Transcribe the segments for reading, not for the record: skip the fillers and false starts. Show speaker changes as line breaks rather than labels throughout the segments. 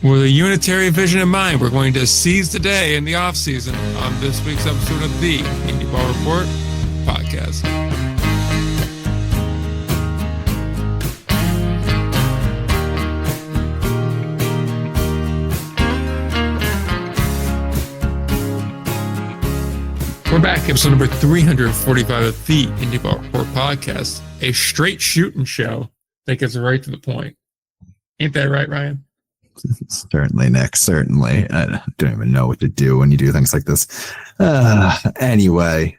With a unitary vision in mind, we're going to seize the day in the off season on this week's episode of the Indie Ball Report podcast. We're back, episode number 345 of the Indie Ball Report podcast, a straight shooting show that gets right to the point. Ain't that right, Ryan?
Certainly, Nick. Certainly. I don't even know what to do when you do things like this. Anyway,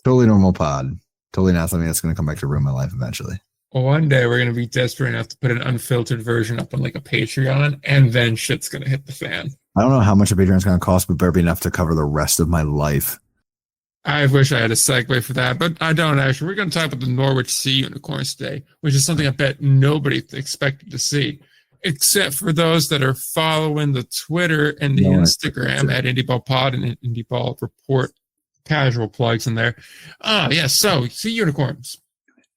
totally normal pod. Totally not something that's going to come back to ruin my life eventually.
Well, one day we're going to be desperate enough to put an unfiltered version up on like a Patreon, and then shit's going to hit the fan.
I don't know how much a Patreon's going to cost, but better be enough to cover the rest of my life.
I wish I had a segue for that, but I don't actually. We're going to talk about the Norwich Sea Unicorns today, which is something I bet nobody expected to see, except for those that are following the Twitter and the Instagram at Indie Ball Pod and Indie Ball Report. Casual plugs in there. So Sea Unicorns.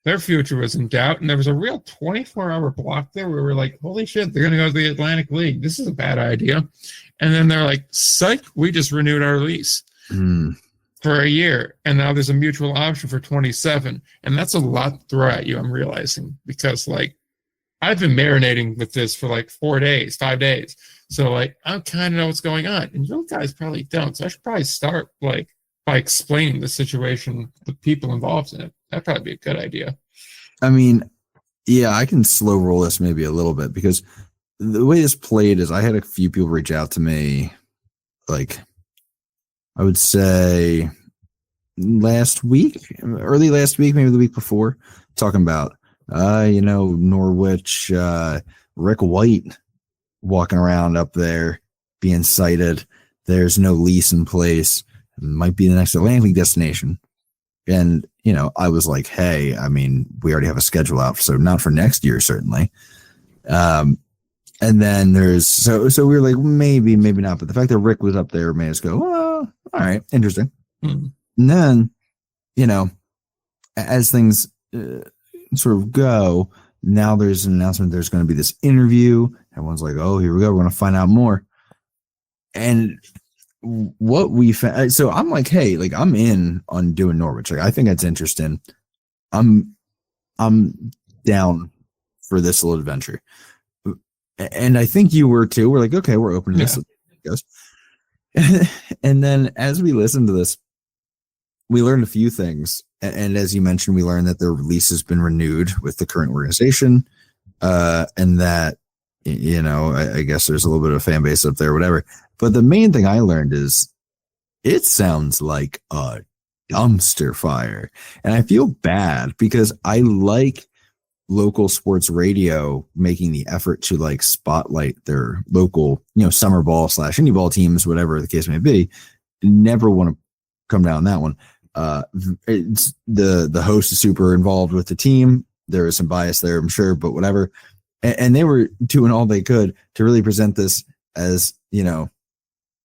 Their future was in doubt, and there was a real 24-hour block there where we were like, holy shit, they're going to go to the Atlantic League. This is a bad idea. And then they're like, psych, we just renewed our lease. For a year, and now there's a mutual option for 27, and that's a lot to throw at you, I'm realizing, because like I've been marinating with this for like 5 days, so like I kind of know what's going on, and you guys probably don't, so I should probably start like by explaining the situation to people involved in it. That'd probably be a good idea.
I mean, yeah, I can slow roll this maybe a little bit, because the way this played is I had a few people reach out to me, like I would say early last week, maybe the week before, talking about, Norwich, Rick White walking around up there being cited. There's no lease in place. It might be the next Atlantic League destination. And, I was like, hey, I mean, we already have a schedule out, so not for next year, certainly. And then there's, so we were like, maybe not. But the fact that Rick was up there made us go, oh, all right, interesting. And then, as things sort of go, now there's an announcement there's going to be this interview. Everyone's like, oh, here we go. We're going to find out more. And what we found, so I'm like, hey, like I'm in on doing Norwich. Like, I think that's interesting. I'm down for this little adventure. And I think you were too. We're like, okay, we're open to this. Yeah. And then as we listened to this, we learned a few things. And as you mentioned, we learned that their lease has been renewed with the current organization. And that, I guess there's a little bit of a fan base up there, whatever. But the main thing I learned is it sounds like a dumpster fire. And I feel bad because I like local sports radio making the effort to like spotlight their local, summer ball / indie ball teams, whatever the case may be. Never want to come down that one. It's the host is super involved with the team. There is some bias there, I'm sure, but whatever. And they were doing all they could to really present this as,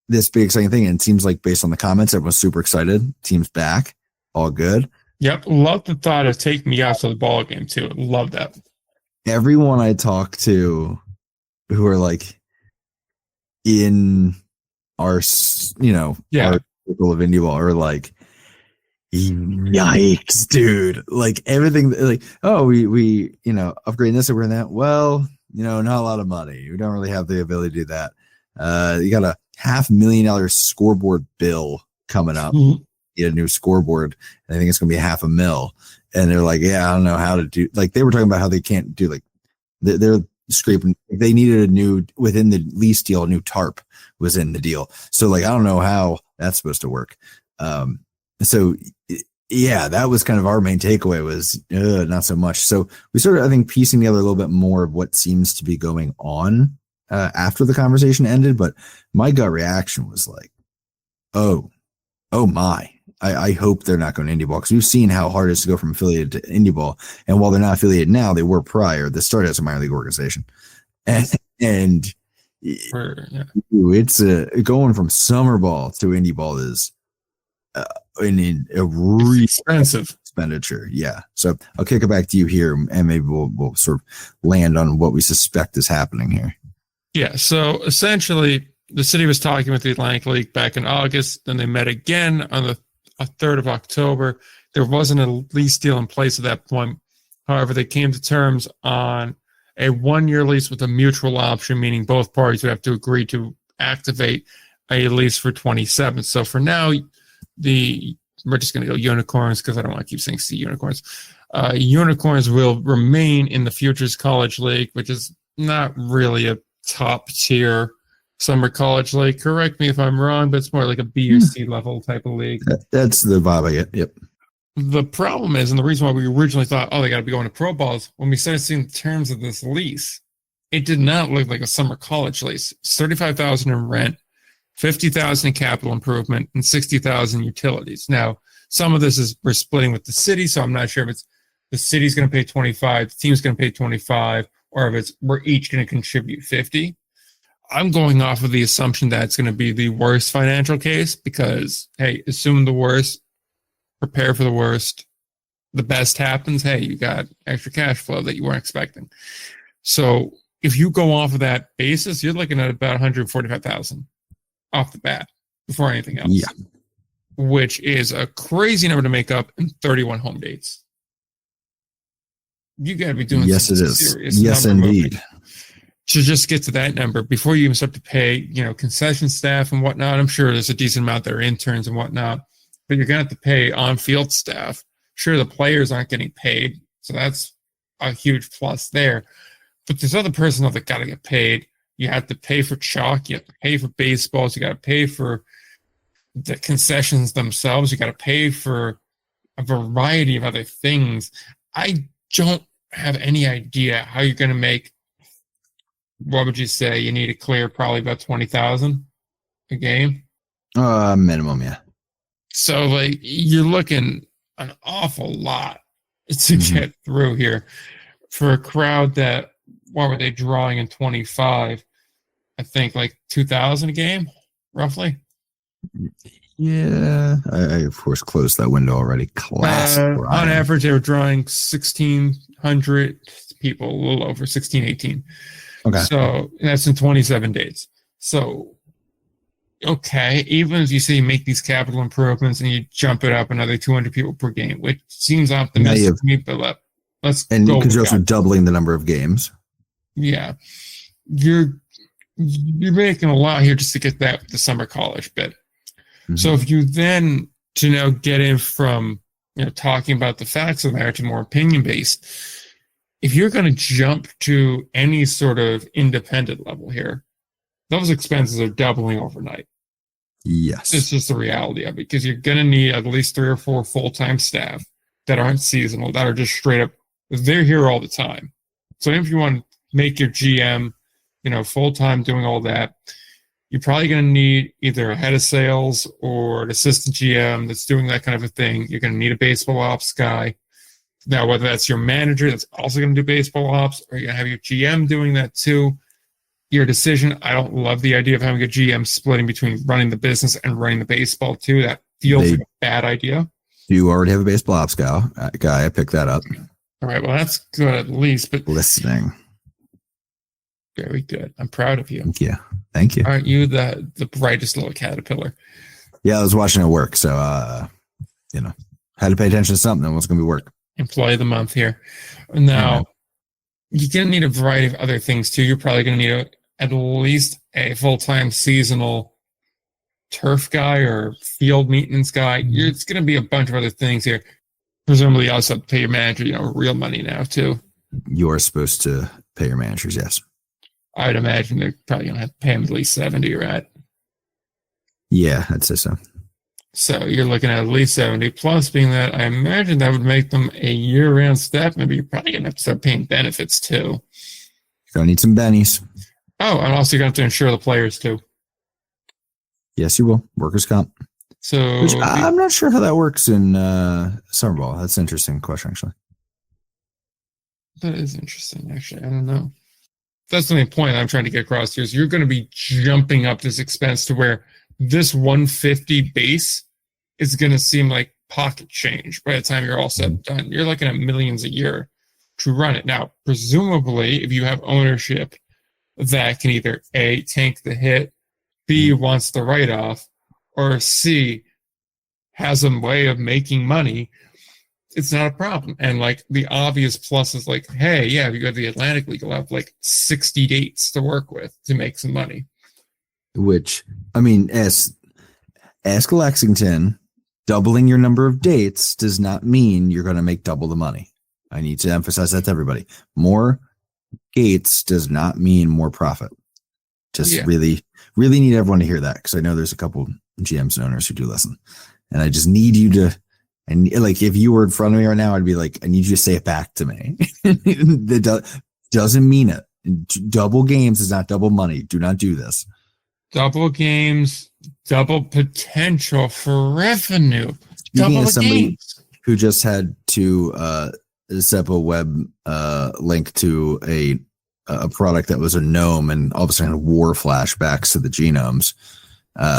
this big exciting thing. And it seems like based on the comments, everyone's super excited. Team's back, all good.
Yep, love the thought of taking me out to the ball game too. Love that.
Everyone I talk to who are like in our, our circle of indie ball are like, yikes, dude! Like everything, like we upgrading this over and that. Well, not a lot of money. We don't really have the ability to do that. You got a $500,000 scoreboard bill coming up. Get a new scoreboard. I think it's going to be $500,000. And they're like, yeah, I don't know how to do. Like they were talking about how they can't do like they're scraping. They needed a new within the lease deal. A new tarp was in the deal. So like I don't know how that's supposed to work. So yeah, that was kind of our main takeaway was not so much. So we started, I think, piecing together a little bit more of what seems to be going on after the conversation ended. But my gut reaction was like, oh my. I hope they're not going to indie ball because we've seen how hard it is to go from affiliated to indie ball. And while they're not affiliated now, they were prior. They started as a minor league organization. And it's going from summer ball to indie ball is a really
expensive
expenditure. Yeah. So I'll kick it back to you here and maybe we'll sort of land on what we suspect is happening here.
Yeah, so essentially, the city was talking with the Atlantic League back in August. Then they met again on the 3rd of October. There wasn't a lease deal in place at that point. However, they came to terms on a 1-year lease with a mutual option, meaning both parties would have to agree to activate a lease for 27. So for now, we're just going to go unicorns because I don't want to keep saying sea unicorns. Unicorns will remain in the Futures College League, which is not really a top tier summer college league. Correct me if I'm wrong, but it's more like a B or C level type of league.
That's the vibe I get. Yep.
The problem is, and the reason why we originally thought, oh, they got to be going to pro balls, when we started seeing the terms of this lease, it did not look like a summer college lease. It's $35,000 in rent, $50,000 in capital improvement, and $60,000 utilities. Now, some of this is we're splitting with the city, so I'm not sure if it's the city's going to pay 25, the team's going to pay 25, or if it's we're each going to contribute 50. I'm going off of the assumption that it's going to be the worst financial case because, hey, assume the worst, prepare for the worst. The best happens, hey, you got extra cash flow that you weren't expecting. So if you go off of that basis, you're looking at about $145,000 off the bat before anything else.
Yeah.
Which is a crazy number to make up in 31 home dates. You got to be doing
yes, it is. Yes, indeed.
To just get to that number before you even start to pay, concession staff and whatnot. I'm sure there's a decent amount that are interns and whatnot, but you're going to have to pay on-field staff. Sure, the players aren't getting paid, so that's a huge plus there. But there's other personnel that got to get paid. You have to pay for chalk. You have to pay for baseballs. You got to pay for the concessions themselves. You got to pay for a variety of other things. I don't have any idea how you're going to make. What would you say? You need to clear probably about 20,000 a game.
Minimum, yeah.
So like you're looking an awful lot to get through here for a crowd that. What were they drawing in 25? I think like 2,000 a game, roughly.
Yeah, I of course closed that window already. Classic.
On average, they were drawing 1,600 people, a little over 1,618.
Okay.
So that's in 27 days. So, okay, even if you say you make these capital improvements and you jump it up another 200 people per game, which seems optimistic to me, but let's
and
go.
Because you're also doubling the number of games.
Yeah, you're making a lot here just to get that the summer college bit. Mm-hmm. So if you then to now get in from talking about the facts of the matter to more opinion based, if you're going to jump to any sort of independent level here, those expenses are doubling overnight.
Yes,
it's just the reality of it because you're going to need at least 3 or 4 full-time staff that aren't seasonal, that are just straight up. They're here all the time. So if you want to make your GM, full-time doing all that, you're probably going to need either a head of sales or an assistant GM that's doing that kind of a thing. You're going to need a baseball ops guy. Now, whether that's your manager that's also going to do baseball ops or you're going to have your GM doing that too, your decision. I don't love the idea of having a GM splitting between running the business and running the baseball too. That feels like a bad idea.
You already have a baseball ops guy. I picked that up.
All right, well, that's good at least. But
listening.
Very good. I'm proud of you.
Thank you.
Aren't you the brightest little caterpillar?
Yeah, I was watching it work, so had to pay attention to something. What's going to be work?
Employee of the month here. Now, you're going to need a variety of other things too. You're probably going to need at least a full-time seasonal turf guy or field maintenance guy. It's going to be a bunch of other things here. Presumably, you also have to pay your manager, real money now too.
You are supposed to pay your managers, yes.
I'd imagine they're probably going to have to pay him at least 70, right?
Yeah, I'd say so.
So you're looking at least 70. Plus, being that I imagine that would make them a year-round staff. Maybe you're probably going to have to start paying benefits too.
You're going to need some bennies.
Oh, and also you're going to have to insure the players too.
Yes, you will. Workers' comp.
So
which I'm not sure how that works in summer ball. That's an interesting question, actually.
That is interesting, actually. I don't know. That's the main point I'm trying to get across here is you're going to be jumping up this expense to where this 150 base is going to seem like pocket change by the time you're all said and done. You're looking at millions a year to run it. Now, presumably, if you have ownership that can either A, tank the hit, B, wants the write-off, or C, has a way of making money, it's not a problem. And like the obvious plus is like, hey, yeah, if you go to the Atlantic League, you'll have like 60 dates to work with to make some money.
Which, I mean, ask Lexington, doubling your number of dates does not mean you're going to make double the money. I need to emphasize that to everybody. More gates does not mean more profit. Just really, really need everyone to hear that, because I know there's a couple GMs and owners who do listen. And I just need you to, and like, if you were in front of me right now, I'd be like, I need you to say it back to me. That doesn't mean it. Double games is not double money. Do not do this.
Double games, double potential for revenue.
Speaking
double
of somebody
games.
Who just had to set up a web link to a product that was a gnome, and all of a sudden war flashbacks to the genomes.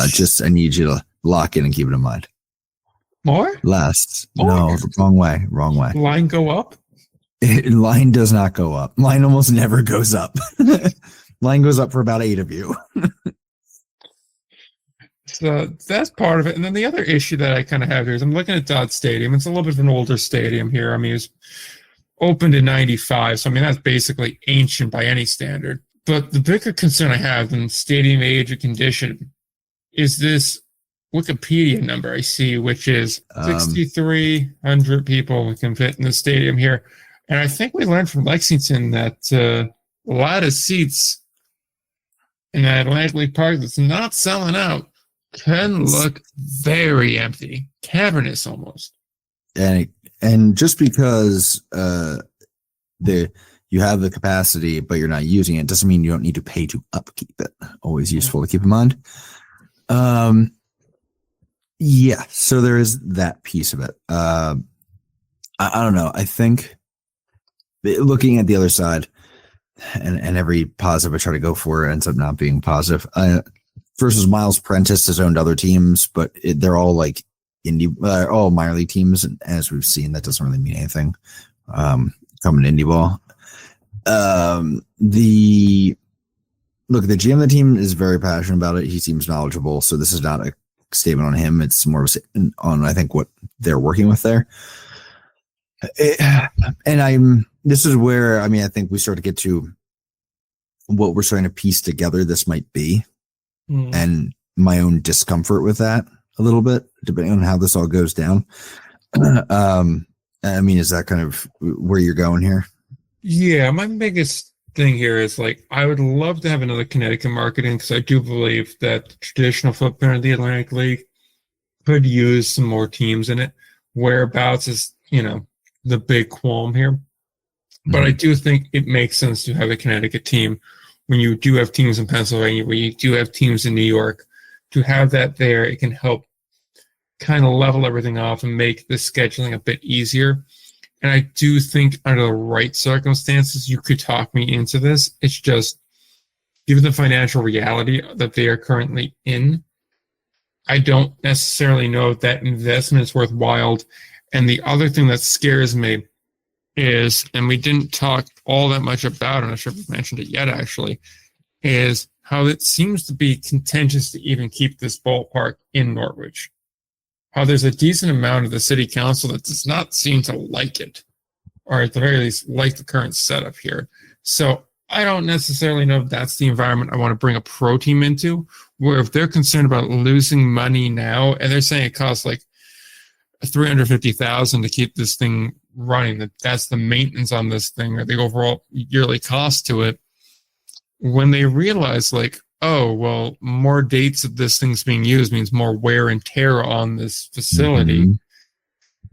Just, I need you to lock in and keep it in mind.
More?
Less.
More?
No, wrong way.
Line go up?
Line does not go up. Line almost never goes up. Line goes up for about 8 of you.
So that's part of it. And then the other issue that I kind of have here is I'm looking at Dodd Stadium. It's a little bit of an older stadium here. I mean, it's opened in 95. So, I mean, that's basically ancient by any standard. But the bigger concern I have than stadium age or condition is this Wikipedia number I see, which is 6,300 people we can fit in the stadium here. And I think we learned from Lexington that a lot of seats in that Atlantic League Park that's not selling out can look very empty, cavernous almost.
And just because you have the capacity but you're not using it doesn't mean you don't need to pay to upkeep it. Always useful to keep in mind. Yeah, so there is that piece of it. I don't know. I think looking at the other side, and every positive I try to go for ends up not being positive. Versus Miles Prentice has owned other teams, but they're all like all minor league teams, and as we've seen, that doesn't really mean anything. Coming to indie ball, the GM of the team is very passionate about it. He seems knowledgeable, so this is not a statement on him. It's more of on, I think, what they're working with there. This is where, I mean, I think we start to get to what we're starting to piece together this might be, and my own discomfort with that a little bit, depending on how this all goes down. I mean, is that kind of where you're going here?
Yeah, my biggest thing here is like, I would love to have another Connecticut marketing, because I do believe that the traditional footprint of the Atlantic League could use some more teams in it. Whereabouts is, the big qualm here. But I do think it makes sense to have a Connecticut team when you do have teams in Pennsylvania, where you do have teams in New York. To have that there, it can help kind of level everything off and make the scheduling a bit easier. And I do think under the right circumstances, you could talk me into this. It's just, given the financial reality that they are currently in, I don't necessarily know if that investment is worthwhile. And the other thing that scares me is, and we didn't talk all that much about, I'm not sure if we've mentioned it yet actually, is how it seems to be contentious to even keep this ballpark in Norwich. How there's a decent amount of the city council that does not seem to like it, or at the very least like the current setup here. So I don't necessarily know if that's the environment I want to bring a pro team into, where if they're concerned about losing money now, and they're saying it costs like $350,000 to keep this thing running, that's the maintenance on this thing, or the overall yearly cost to it. When they realize, like, oh, well, more dates that this thing's being used means more wear and tear on this facility,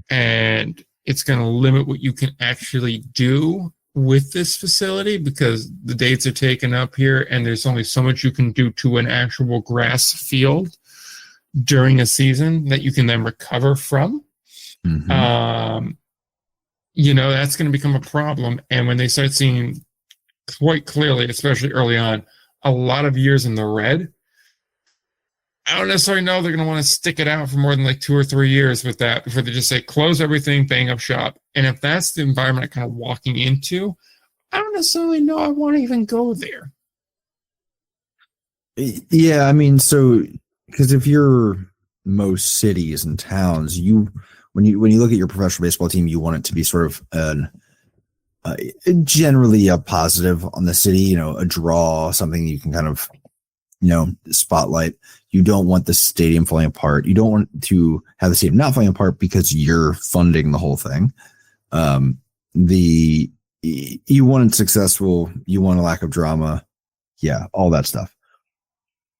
and it's going to limit what you can actually do with this facility, because the dates are taken up here and there's only so much you can do to an actual grass field during a season that you can then recover from. That's going to become a problem. And when they start seeing quite clearly, especially early on, a lot of years in the red, I don't necessarily know they're going to want to stick it out for more than like 2 or 3 years with that before they just say, close everything, bang up shop. And if that's the environment I'm kind of walking into, I don't necessarily know I want to even go there.
Yeah, I mean, so because if you're most cities and towns, when you look at your professional baseball team, you want it to be sort of an uh, generally a positive on the city, a draw, something you can kind of spotlight. You don't want the stadium falling apart. You don't want to have the stadium not falling apart because you're funding the whole thing. The You want it successful. You want a lack of drama. Yeah, all that stuff.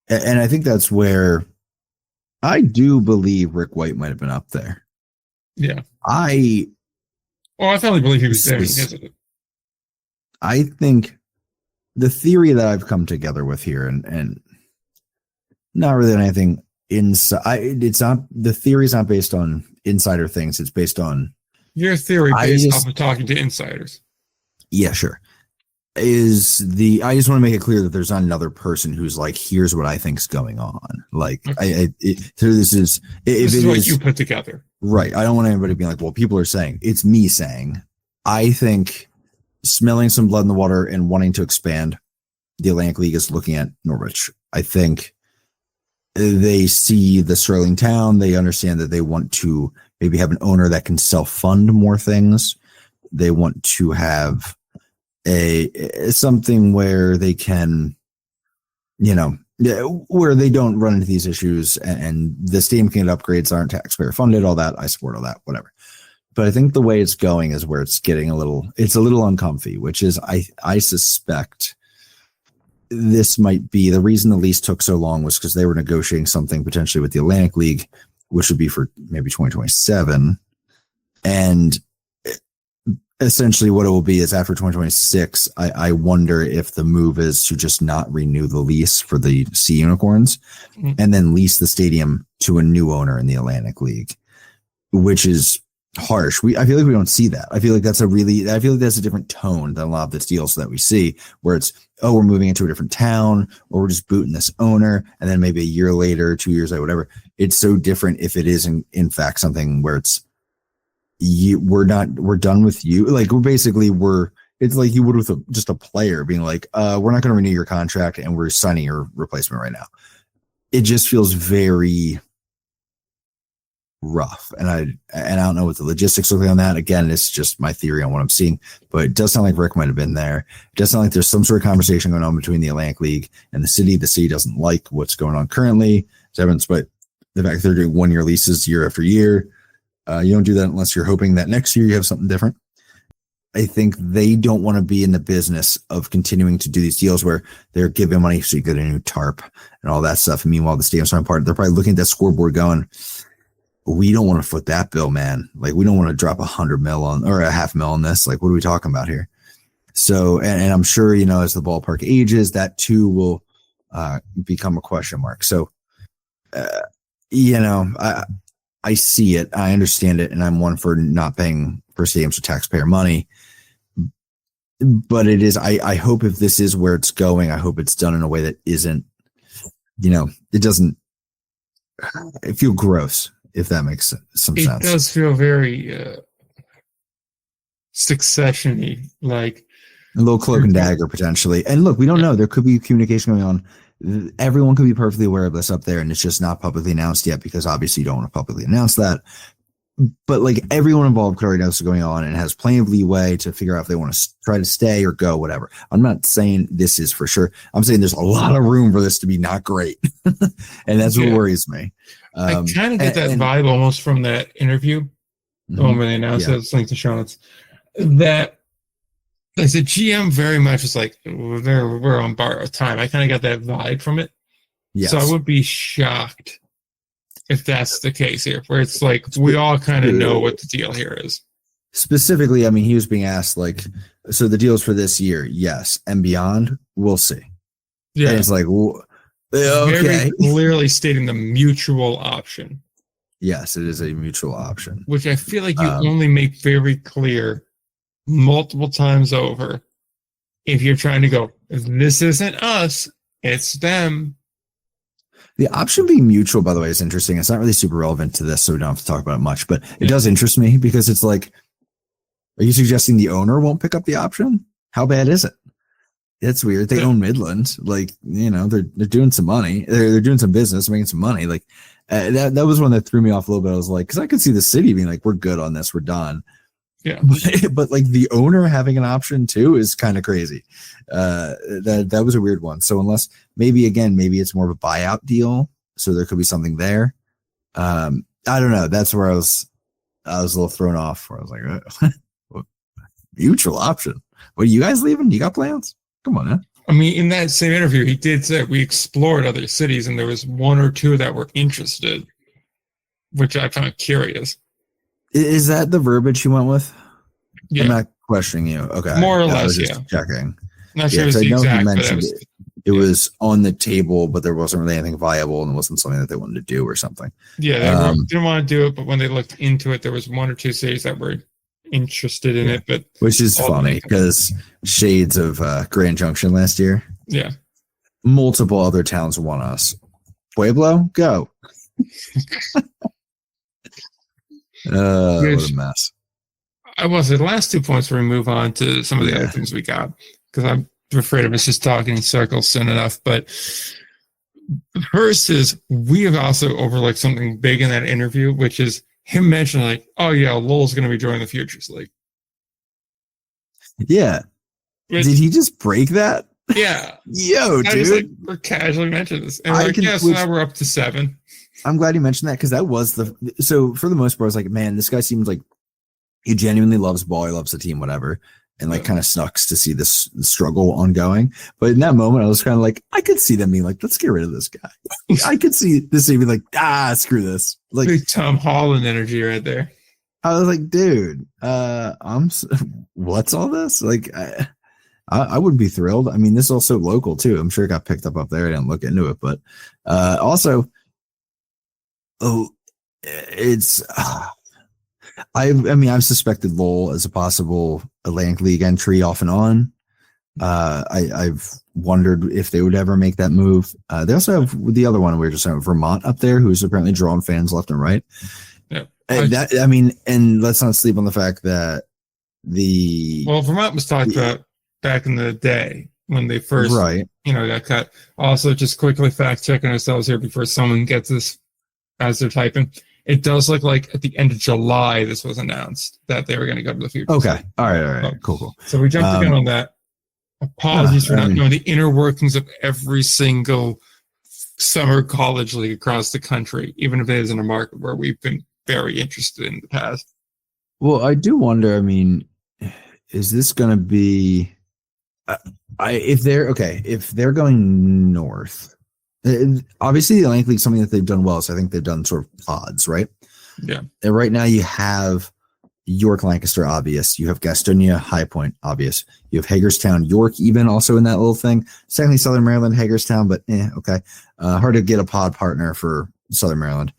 And I think that's where I do believe Rick White might have been up there.
Yeah.
I
finally believe he was there.
I think the theory that I've come together with here, and not really anything inside. It's not, the theory is not based on insider things. It's based on
your theory based off of talking to insiders. Yeah,
sure. I just want to make it clear that there's not another person who's like, here's what I think's going on. Like, okay. This is
what you put together.
Right. I don't want anybody being like, well, people are saying. It's me saying. I think smelling some blood in the water and wanting to expand, the Atlantic League is looking at Norwich. I think they see the Sterling town. They understand that they want to maybe have an owner that can self-fund more things. They want to have something where they can, where they don't run into these issues, and the stadium can get upgrades, aren't taxpayer funded, all that. I support all that, whatever. But I think the way it's going is where it's getting a little uncomfy, which is I suspect this might be the reason the lease took so long was because they were negotiating something potentially with the Atlantic League, which would be for maybe 2027. And essentially what it will be is after 2026, I wonder if the move is to just not renew the lease for the Sea Unicorns and then lease the stadium to a new owner in the Atlantic League, which is harsh. I feel like we don't see that. I feel like that's a different tone than a lot of the deals that we see, where it's, oh, we're moving into a different town, or we're just booting this owner, and then maybe a year later, 2 years later, whatever. It's so different if it is in fact something where it's we're done with you. Like it's like you would with just a player being like, we're not going to renew your contract and we're signing your replacement right now. It just feels very rough. And I don't know what the logistics look like on that. Again, it's just my theory on what I'm seeing, but it does sound like Rick might have been there. It does sound like there's some sort of conversation going on between the Atlantic League and the city. The city doesn't like what's going on currently. But the fact they're doing 1 year leases year after year, you don't do that unless you're hoping that next year you have something different. I think they don't want to be in the business of continuing to do these deals where they're giving money so you get a new tarp and all that stuff. And meanwhile, the stadium's not part. They're probably looking at that scoreboard going, we don't want to foot that bill, man. Like, we don't want to drop $100 million or $500,000 on this. Like, what are we talking about here? So, and I'm sure, as the ballpark ages, that too will become a question mark. So, I see it. I understand it. And I'm one for not paying for stadiums with taxpayer money. But it is, I hope if this is where it's going, I hope it's done in a way that isn't, it doesn't feel gross, if that makes some sense.
It does feel very succession-y, like
a little cloak and dagger potentially. And look, we don't know. There could be communication going on. Everyone could be perfectly aware of this up there, and it's just not publicly announced yet because obviously you don't want to publicly announce that. But like, everyone involved could already know what's going on and has plenty of leeway to figure out if they want to try to stay or go, whatever. I'm not saying this is for sure. I'm saying there's a lot of room for this to be not great. And that's what worries me.
I kind of get that vibe almost from that interview when they announced that it's linked to show notes, that as a GM very much is like, we're on borrowed time. I kind of got that vibe from it. Yes. So I would be shocked if that's the case here, where it's like, we all kind of know what the deal here is.
Specifically, I mean, he was being asked, like, so the deal's for this year, yes, and beyond, we'll see. Yeah. And it's like, well, okay.
Very clearly stating the mutual option.
Yes, it is a mutual option.
Which I feel like you only make very clear multiple times over if you're trying to go, this isn't us, it's them.
The option being mutual, by the way, is interesting. It's not really super relevant to this, so we don't have to talk about it much, but it does interest me because it's like, are you suggesting the owner won't pick up the option? How bad is it? That's weird. They own Midland. Like, they're doing some money. They're doing some business, making some money. Like, that was one that threw me off a little bit. I was like, because I could see the city being like, we're good on this, we're done.
Yeah.
But like the owner having an option too is kind of crazy. That was a weird one. So unless maybe it's more of a buyout deal, so there could be something there. I don't know. That's where I was a little thrown off. Where I was like, mutual option. What, are you guys leaving? You got plans? Come on, man.
I mean, in that same interview, he did say we explored other cities, and there was one or two that were interested, which I found curious.
Is that the verbiage he went with?
Yeah.
I'm not questioning you. Okay.
More or
I
less,
was just checking.
Not sure it was the exact, but
it was on the table, but there wasn't really anything viable, and it wasn't something that they wanted to do or something.
Yeah, they didn't want to do it, but when they looked into it, there was one or two cities that were interested in it. But
which is funny because shades of Grand Junction last year.
Yeah.
Multiple other towns want us. Pueblo, go. What a mess.
I will say the last 2 points before we move on to some of the other things we got, because I'm afraid of us just talking in circles soon enough. But first is we have also overlooked something big in that interview, which is him mentioning like, oh yeah, Lowell's going to be joining the Futures League.
Yeah. Did he just break that?
Yeah.
Yo, dude.
Just, like, we're casually mentioning this. And we're like, yeah, so now we're up to 7.
I'm glad you mentioned that because that was so for the most part, I was like, man, this guy seems like he genuinely loves ball. He loves the team, whatever. And like kind of sucks to see this struggle ongoing. But in that moment, I was kind of like, I could see them being like, let's get rid of this guy. I could see this being like, screw this. Like
big Tom Holland energy right there.
I was like, dude, what's all this? Like, I would be thrilled. I mean, this is also local too. I'm sure it got picked up there. I didn't look into it, but also, it's. I've suspected Lowell as a possible Atlantic League entry off and on. I've wondered if they would ever make that move. They also have the other one we were just saying, Vermont up there, who's apparently drawing fans left and right.
Yeah,
and let's not sleep on the fact that
Vermont was talked about back in the day when they first got cut. Also, just quickly fact checking ourselves here before someone gets this as they're typing. It does look like at the end of July this was announced that they were going to go to the future.
Okay. All right. Cool.
So we jumped again on that. Apologies for not knowing the inner workings of every single summer college league across the country, even if it is in a market where we've been very interested in the past.
Well, I do wonder, I mean, is this going to be if they're going north, obviously the Atlantic League is something that they've done well. So I think they've done sort of pods, right?
Yeah.
And right now you have York, Lancaster, obvious. You have Gastonia, High Point, obvious. You have Hagerstown, York, even also in that little thing. Secondly, Southern Maryland, Hagerstown, but okay. Hard to get a pod partner for Southern Maryland.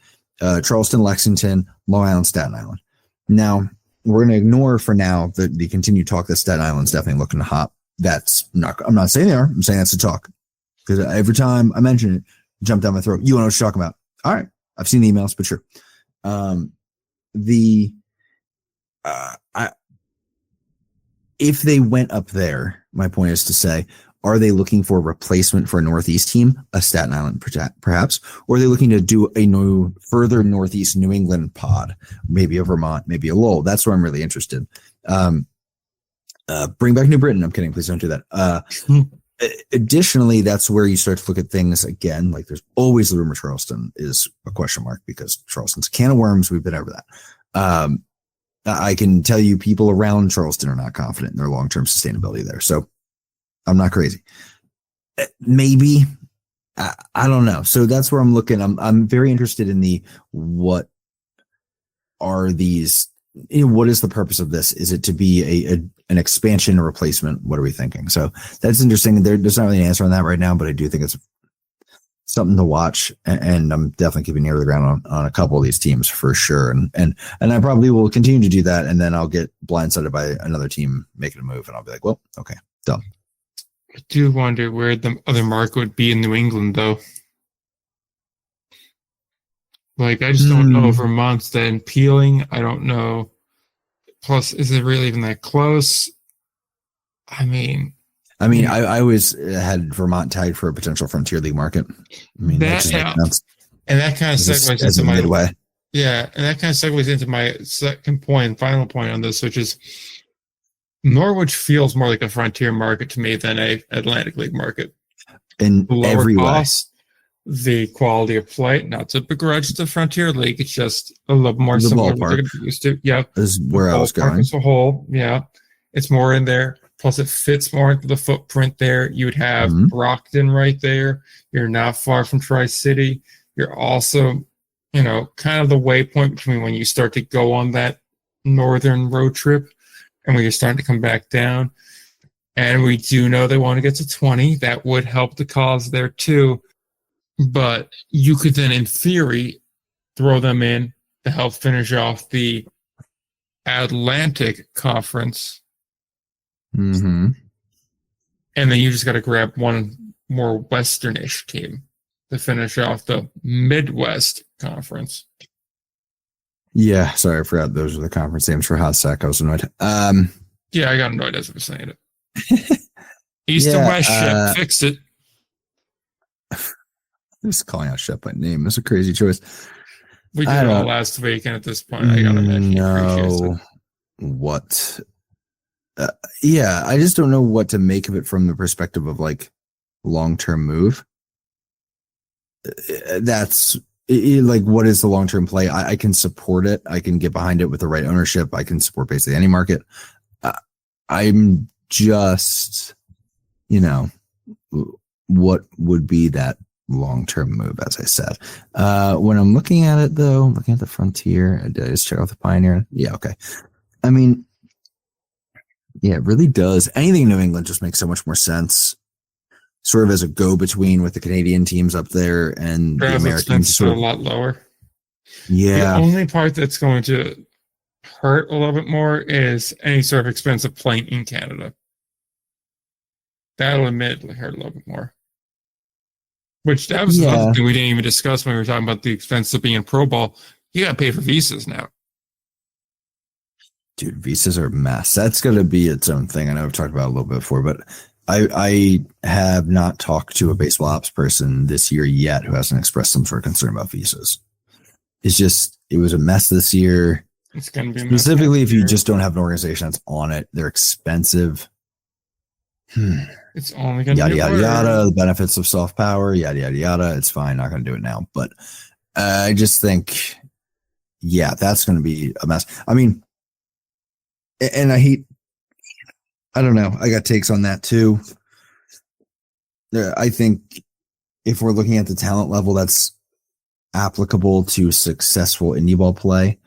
Charleston, Lexington, Long Island, Staten Island. Now, we're going to ignore for now the continued talk that Staten Island's definitely looking hot. I'm not saying they are. I'm saying that's the talk. Because every time I mention it, jump down my throat. You know what you're talking about. All right. I've seen the emails, but sure. If they went up there, my point is to say, are they looking for a replacement for a Northeast team, a Staten Island perhaps, or are they looking to do a new further Northeast New England pod, maybe a Vermont, maybe a Lowell? That's where I'm really interested. Bring back New Britain. I'm kidding. Please don't do that. Additionally, that's where you start to look at things again. Like there's always the rumor Charleston is a question mark because Charleston's a can of worms. We've been over that. I can tell you people around Charleston are not confident in their long-term sustainability there. So I'm not crazy. Maybe, I don't know. So that's where I'm looking. I'm very interested in what are these, what is the purpose of this? Is it to be an expansion or replacement? What are we thinking? So that's interesting. There's not really an answer on that right now, but I do think it's something to watch, and I'm definitely keeping ear to the ground on a couple of these teams for sure. And I probably will continue to do that, and then I'll get blindsided by another team making a move, and I'll be like, well, okay, done.
I do wonder where the other market would be in New England, though. Like, I just don't know if Vermont's then peeling. I don't know. Plus, is it really even that close? I mean,
I mean, I always had Vermont tagged for a potential Frontier League market. I mean, that just makes sense.
And that kind of segues
As
into
a
my
midway.
yeah, and that kind of segues into my second point, final point on this, which is Norwich feels more like a Frontier market to me than a Atlantic League market.
In
Lower
every
cost, the quality of play, not to begrudge the Frontier League, it's just a little more
The
similar to what
ballpark.
they're going to be used to. Yeah,
is where I was
ballpark
going.
as a whole, yeah, it's more in there. Plus, it fits more into the footprint there. You would have
Mhm.
Brockton right there. You're not far from Tri-City. You're also, kind of the waypoint between when you start to go on that northern road trip and when you're starting to come back down. And we do know they want to get to 20. That would help the cause there too. But you could then, in theory, throw them in to help finish off the Atlantic Conference.
Mm-hmm.
And then you just got to grab one more Westernish team to finish off the Midwest Conference.
Yeah, sorry, I forgot those are the conference names for hot sack. I was annoyed.
Yeah, I got annoyed as I was saying it. East and West ship, fixed it.
Just calling out Shep by name. That's a crazy choice.
We did it all last week, and at this point, I gotta imagine he appreciates it.
What? Yeah, I just don't know what to make of it from the perspective of like long-term move. That's like, what is the long-term play? I can support it. I can get behind it with the right ownership. I can support basically any market. I'm just, what would be that long-term move, as I said. When I'm looking at it, though, looking at the Frontier, I just check out the Pioneer. Yeah, okay. I mean, yeah, it really does. Anything in New England just makes so much more sense. Sort of as a go-between with the Canadian teams up there and the American teams.
Sort of a lot lower.
Yeah.
The only part that's going to hurt a little bit more is any sort of expensive plane in Canada. That'll admittedly hurt a little bit more. Which that was another thing we didn't even discuss when we were talking about the expense of being pro ball. You got to pay for visas now.
Dude, visas are a mess. That's going to be its own thing. I know I've talked about it a little bit before, but I have not talked to a baseball ops person this year yet who hasn't expressed some sort of concern about visas. It was a mess this year.
It's going to be
specifically if you just don't have an organization that's on it. They're expensive.
It's only going to
yada
be
yada yada. The benefits of soft power. Yada yada yada. It's fine. Not going to do it now, but I just think, yeah, that's going to be a mess. I mean, and I don't know. I got takes on that too. I think if we're looking at the talent level that's applicable to successful indie ball play,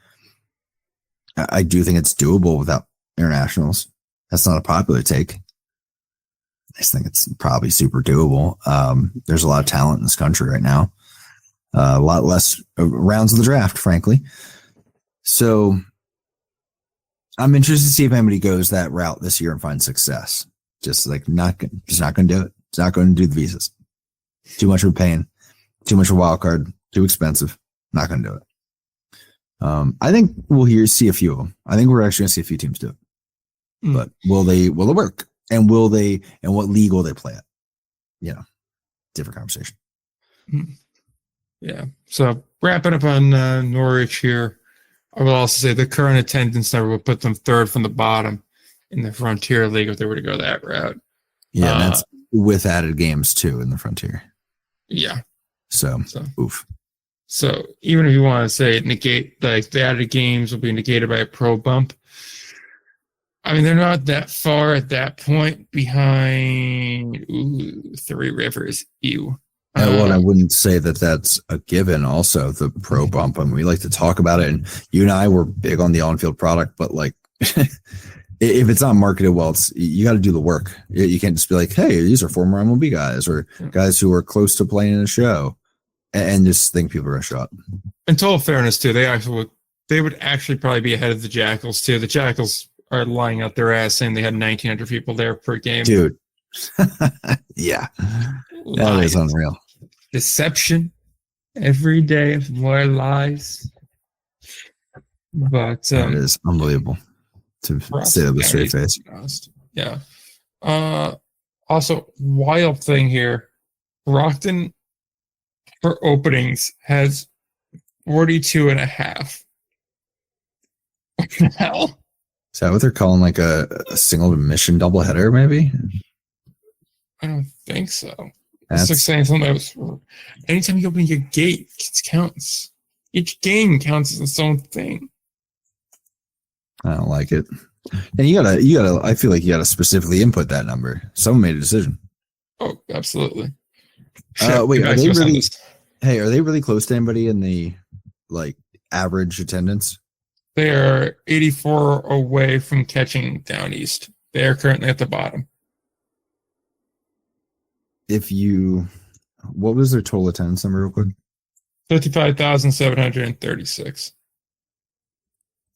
I do think it's doable without internationals. That's not a popular take. I just think it's probably super doable. There's a lot of talent in this country right now. A lot less rounds of the draft, frankly. So I'm interested to see if anybody goes that route this year and finds success. Just not going to do it. It's not going to do the visas. Too much of a pain. Too much of a wild card. Too expensive. Not going to do it. I think we'll see a few of them. I think we're actually going to see a few teams do it. But will it work? And what league will they play at? Different conversation.
Yeah. So wrapping up on Norwich here. I will also say the current attendance number would put them third from the bottom in the Frontier League if they were to go that route.
Yeah, and that's with added games too in the Frontier.
Yeah.
So oof.
So even if you want to say negate, like the added games will be negated by a pro bump. I mean, they're not that far at that point behind Three Rivers. Ew.
Well, I wouldn't say that that's a given. Also, the pro bump, I mean, we like to talk about it, and you and I were big on the on-field product, but like, if it's not marketed well, you got to do the work. You can't just be like, "Hey, these are former MLB guys or guys who are close to playing in a show," and just think people are going to show up. In
total fairness, too, they would actually probably be ahead of the Jackals too. The Jackals are lying out their ass saying they had 1,900 people there per game,
dude. Yeah, that is unreal.
Deception every day, more lies. But
that is unbelievable to say that with a straight face.
Yeah. Also, wild thing here, Brockton for openings has 42 and a half. What the hell?
Is that what they're calling like a single admission doubleheader? Maybe.
I don't think so.
That's
It's like saying something that was. Anytime you open your gate, it counts. Each game counts as its own thing.
I don't like it. And you gotta. I feel like you gotta specifically input that number. Someone made a decision.
Oh, absolutely.
Wait, are
Nice
they
to us on
really?
this.
Hey, are they really close to anybody in the like average attendance?
They are 84 away from catching down east. They are currently at the bottom.
What was their total attendance number real quick?
55,736.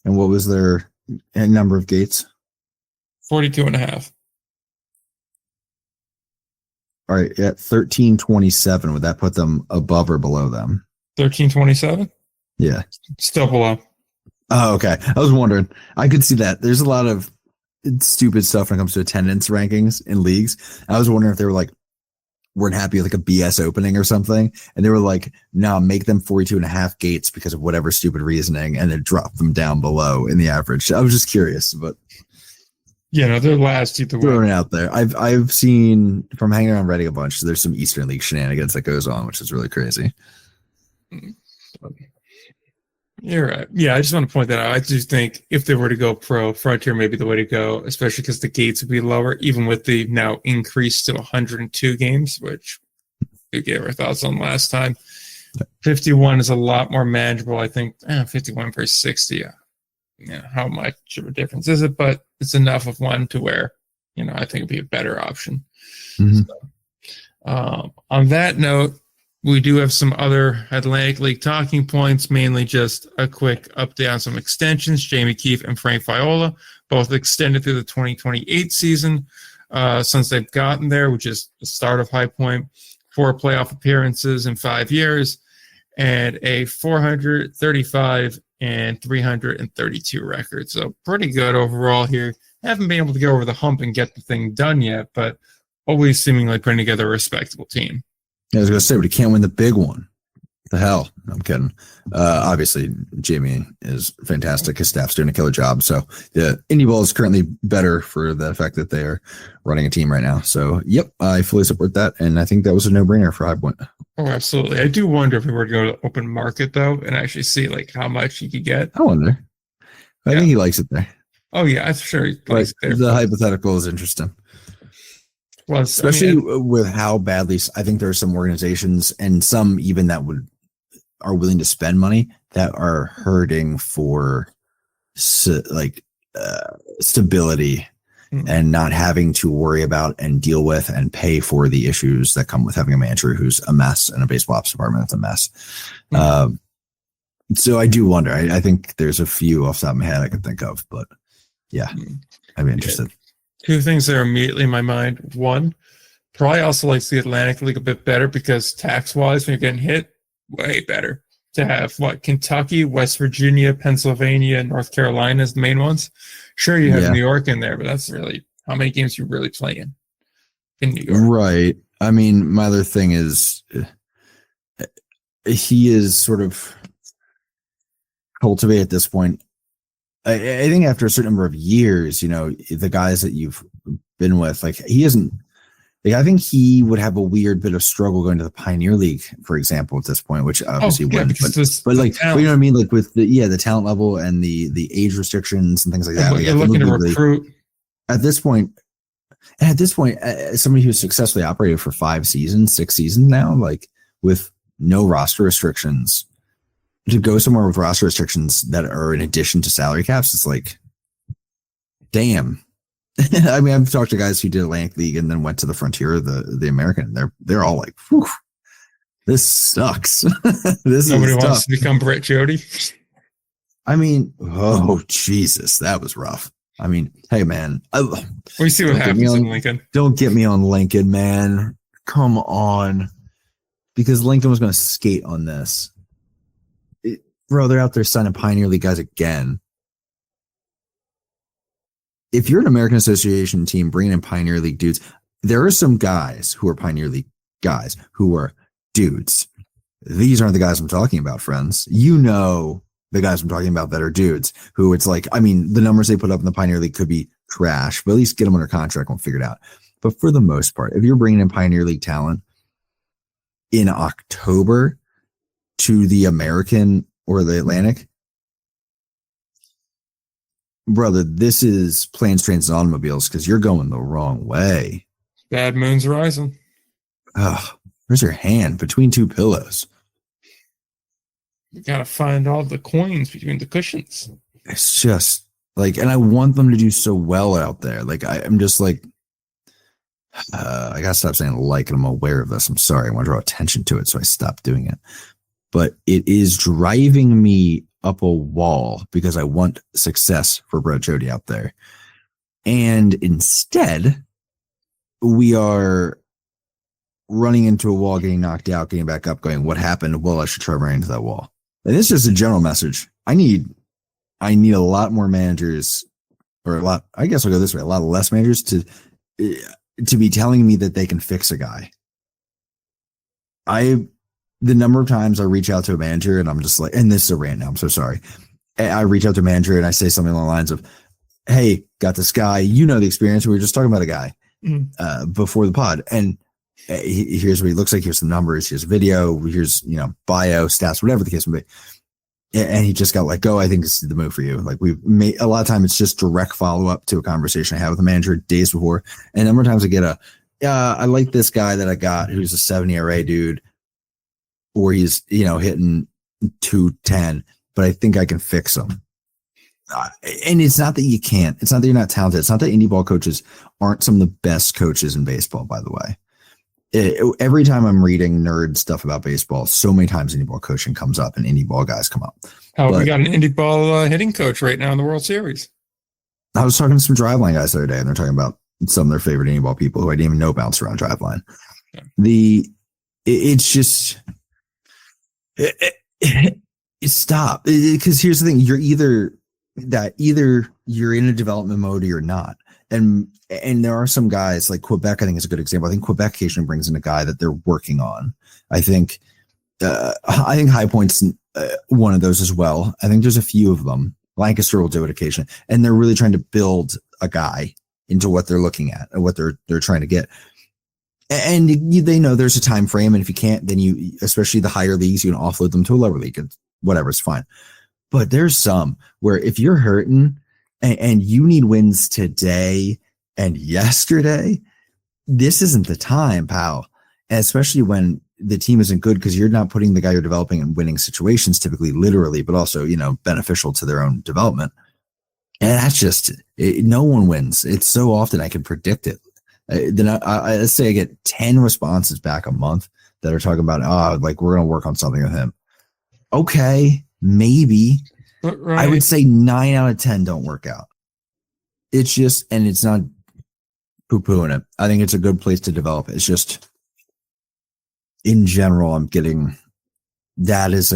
And what was their number of gates?
42 and a half.
All right, at 1327, would that put them above or below them?
1327?
Yeah.
Still below.
Oh, okay. I was wondering. I could see that. There's a lot of stupid stuff when it comes to attendance rankings in leagues. I was wondering if they were like, weren't happy with like a BS opening or something. And they were like, no, make them 42 and a half gates because of whatever stupid reasoning and then drop them down below in the average. I was just curious, but
Yeah, no, they're last either way.
throwing it out there. I've seen from hanging around Reddit a bunch, there's some Eastern League shenanigans that goes on, which is really crazy.
You're right. Yeah, I just want to point that out. I just think if they were to go pro, Frontier may be the way to go, especially because the gates would be lower, even with the now increased to 102 games, which we gave our thoughts on last time. 51 is a lot more manageable. I think 51 versus 60. How much of a difference is it? But it's enough of one to where, I think it'd be a better option.
Mm-hmm.
So, on that note, we do have some other Atlantic League talking points, mainly just a quick update on some extensions. Jamie Keefe and Frank Viola both extended through the 2028 season since they've gotten there, which is the start of High Point. 4 playoff appearances in 5 years and a 435 and 332 record. So pretty good overall here. Haven't been able to go over the hump and get the thing done yet, but always seemingly putting together a respectable team.
I was going to say, but he can't win the big one. The hell? I'm kidding. Obviously, Jamie is fantastic. His staff's doing a killer job. So the Indie Ball is currently better for the fact that they are running a team right now. So, yep, I fully support that. And I think that was a no-brainer for High Point.
Oh, absolutely. I do wonder if we were to go to the open market, though, and actually see how much he could get.
I wonder. I think he likes it there.
Oh, yeah, I'm sure he likes it there.
The hypothetical is interesting.
Well,
especially with how badly I think there are some organizations and some even that are willing to spend money that are hurting for stability and not having to worry about and deal with and pay for the issues that come with having a manager who's a mess and a baseball ops department that's a mess. So I do wonder. I think there's a few off the top of my head I could think of, but yeah, I'd be interested.
Yeah. 2 things that are immediately in my mind. One, probably also likes the Atlantic League a bit better because tax-wise, when you're getting hit, way better to have Kentucky, West Virginia, Pennsylvania, North Carolina as the main ones. Sure, you have New York in there, but that's really how many games you really play in New York.
Right. I mean, my other thing is he is sort of cultivated at this point. I think after a certain number of years, the guys that you've been with, he isn't. I think he would have a weird bit of struggle going to the Pioneer League, for example, at this point, which obviously wouldn't. But you know what I mean? With the talent level and the age restrictions and things like that.
You're looking to recruit.
At this point, somebody who's successfully operated for 6 seasons now, with no roster restrictions, to go somewhere with roster restrictions that are in addition to salary caps, it's damn. I mean, I've talked to guys who did Atlantic League and then went to the Frontier, the American. They're all like, whew, this sucks.
Nobody wants to become Brett Jody.
I mean, oh Jesus, that was rough. I mean, hey man,
we see what happens in Lincoln.
Don't get me on Lincoln, man. Come on, because Lincoln was going to skate on this. Bro, they're out there signing Pioneer League guys again. If you're an American Association team bringing in Pioneer League dudes, there are some guys who are Pioneer League guys who are dudes. These aren't the guys I'm talking about, friends. You know the guys I'm talking about that are dudes who it's like, I mean, the numbers they put up in the Pioneer League could be trash, but at least get them under contract and we'll figure it out. But for the most part, if you're bringing in Pioneer League talent in October to the American or the Atlantic, brother, this is planes, trains, and automobiles because you're going the wrong way.
Bad moon's rising.
Oh, where's your hand between two pillows?
You gotta find all the coins between the cushions.
It's just like, and I want them to do so well out there. Like, I'm just like, I gotta stop saying like, and I'm aware of this. I'm sorry. I want to draw attention to it, so I stopped doing it. But it is driving me up a wall because I want success for Brett Jody out there. And instead, we are running into a wall, getting knocked out, getting back up, going, what happened? Well, I should try running into that wall. And this is just a general message. I need a lot more managers, or I guess I'll go this way, a lot less managers to be telling me that they can fix a guy. The number of times I reach out to a manager and I'm just like, and this is a rant now, I'm so sorry. I reach out to a manager and I say something along the lines of, hey, got this guy, you know the experience. We were just talking about a guy before the pod. And here's what he looks like. Here's some numbers. Here's a video. Here's, bio, stats, whatever the case may be. And he just got let go. I think this is the move for you. Like we've made a lot of time. It's just direct follow up to a conversation I had with the manager days before. And a number of times I get I like this guy that I got who's a 7 ERA dude, or he's, hitting 210, but I think I can fix him. And it's not that you can't. It's not that you're not talented. It's not that indie ball coaches aren't some of the best coaches in baseball, by the way. Every time I'm reading nerd stuff about baseball, so many times indie ball coaching comes up and indie ball guys come up.
We got an indie ball hitting coach right now in the World Series.
I was talking to some driveline guys the other day, and they're talking about some of their favorite indie ball people who I didn't even know bounce around driveline. Yeah. It's just stop, because here's the thing: you're either you're in a development mode or you're not. And there are some guys like Quebec, I think is a good example. I think Quebec occasionally brings in a guy that they're working on. I think High Point's one of those as well. I think there's a few of them. Lancaster will do it occasionally. And they're really trying to build a guy into what they're looking at and what they're trying to get. And they know there's a time frame. And if you can't, then especially the higher leagues, you can offload them to a lower league. Whatever, it's fine. But there's some where if you're hurting and you need wins today and yesterday, this isn't the time, pal. And especially when the team isn't good, because you're not putting the guy you're developing in winning situations, typically literally, but also, beneficial to their own development. And that's just, no one wins. It's so often I can predict it. Then let's say I get 10 responses back a month that are talking about, we're going to work on something with him. Okay, maybe. Right. I would say 9 out of 10 don't work out. It's just, and it's not poo-pooing it. I think it's a good place to develop. It's just, in general, I'm getting that as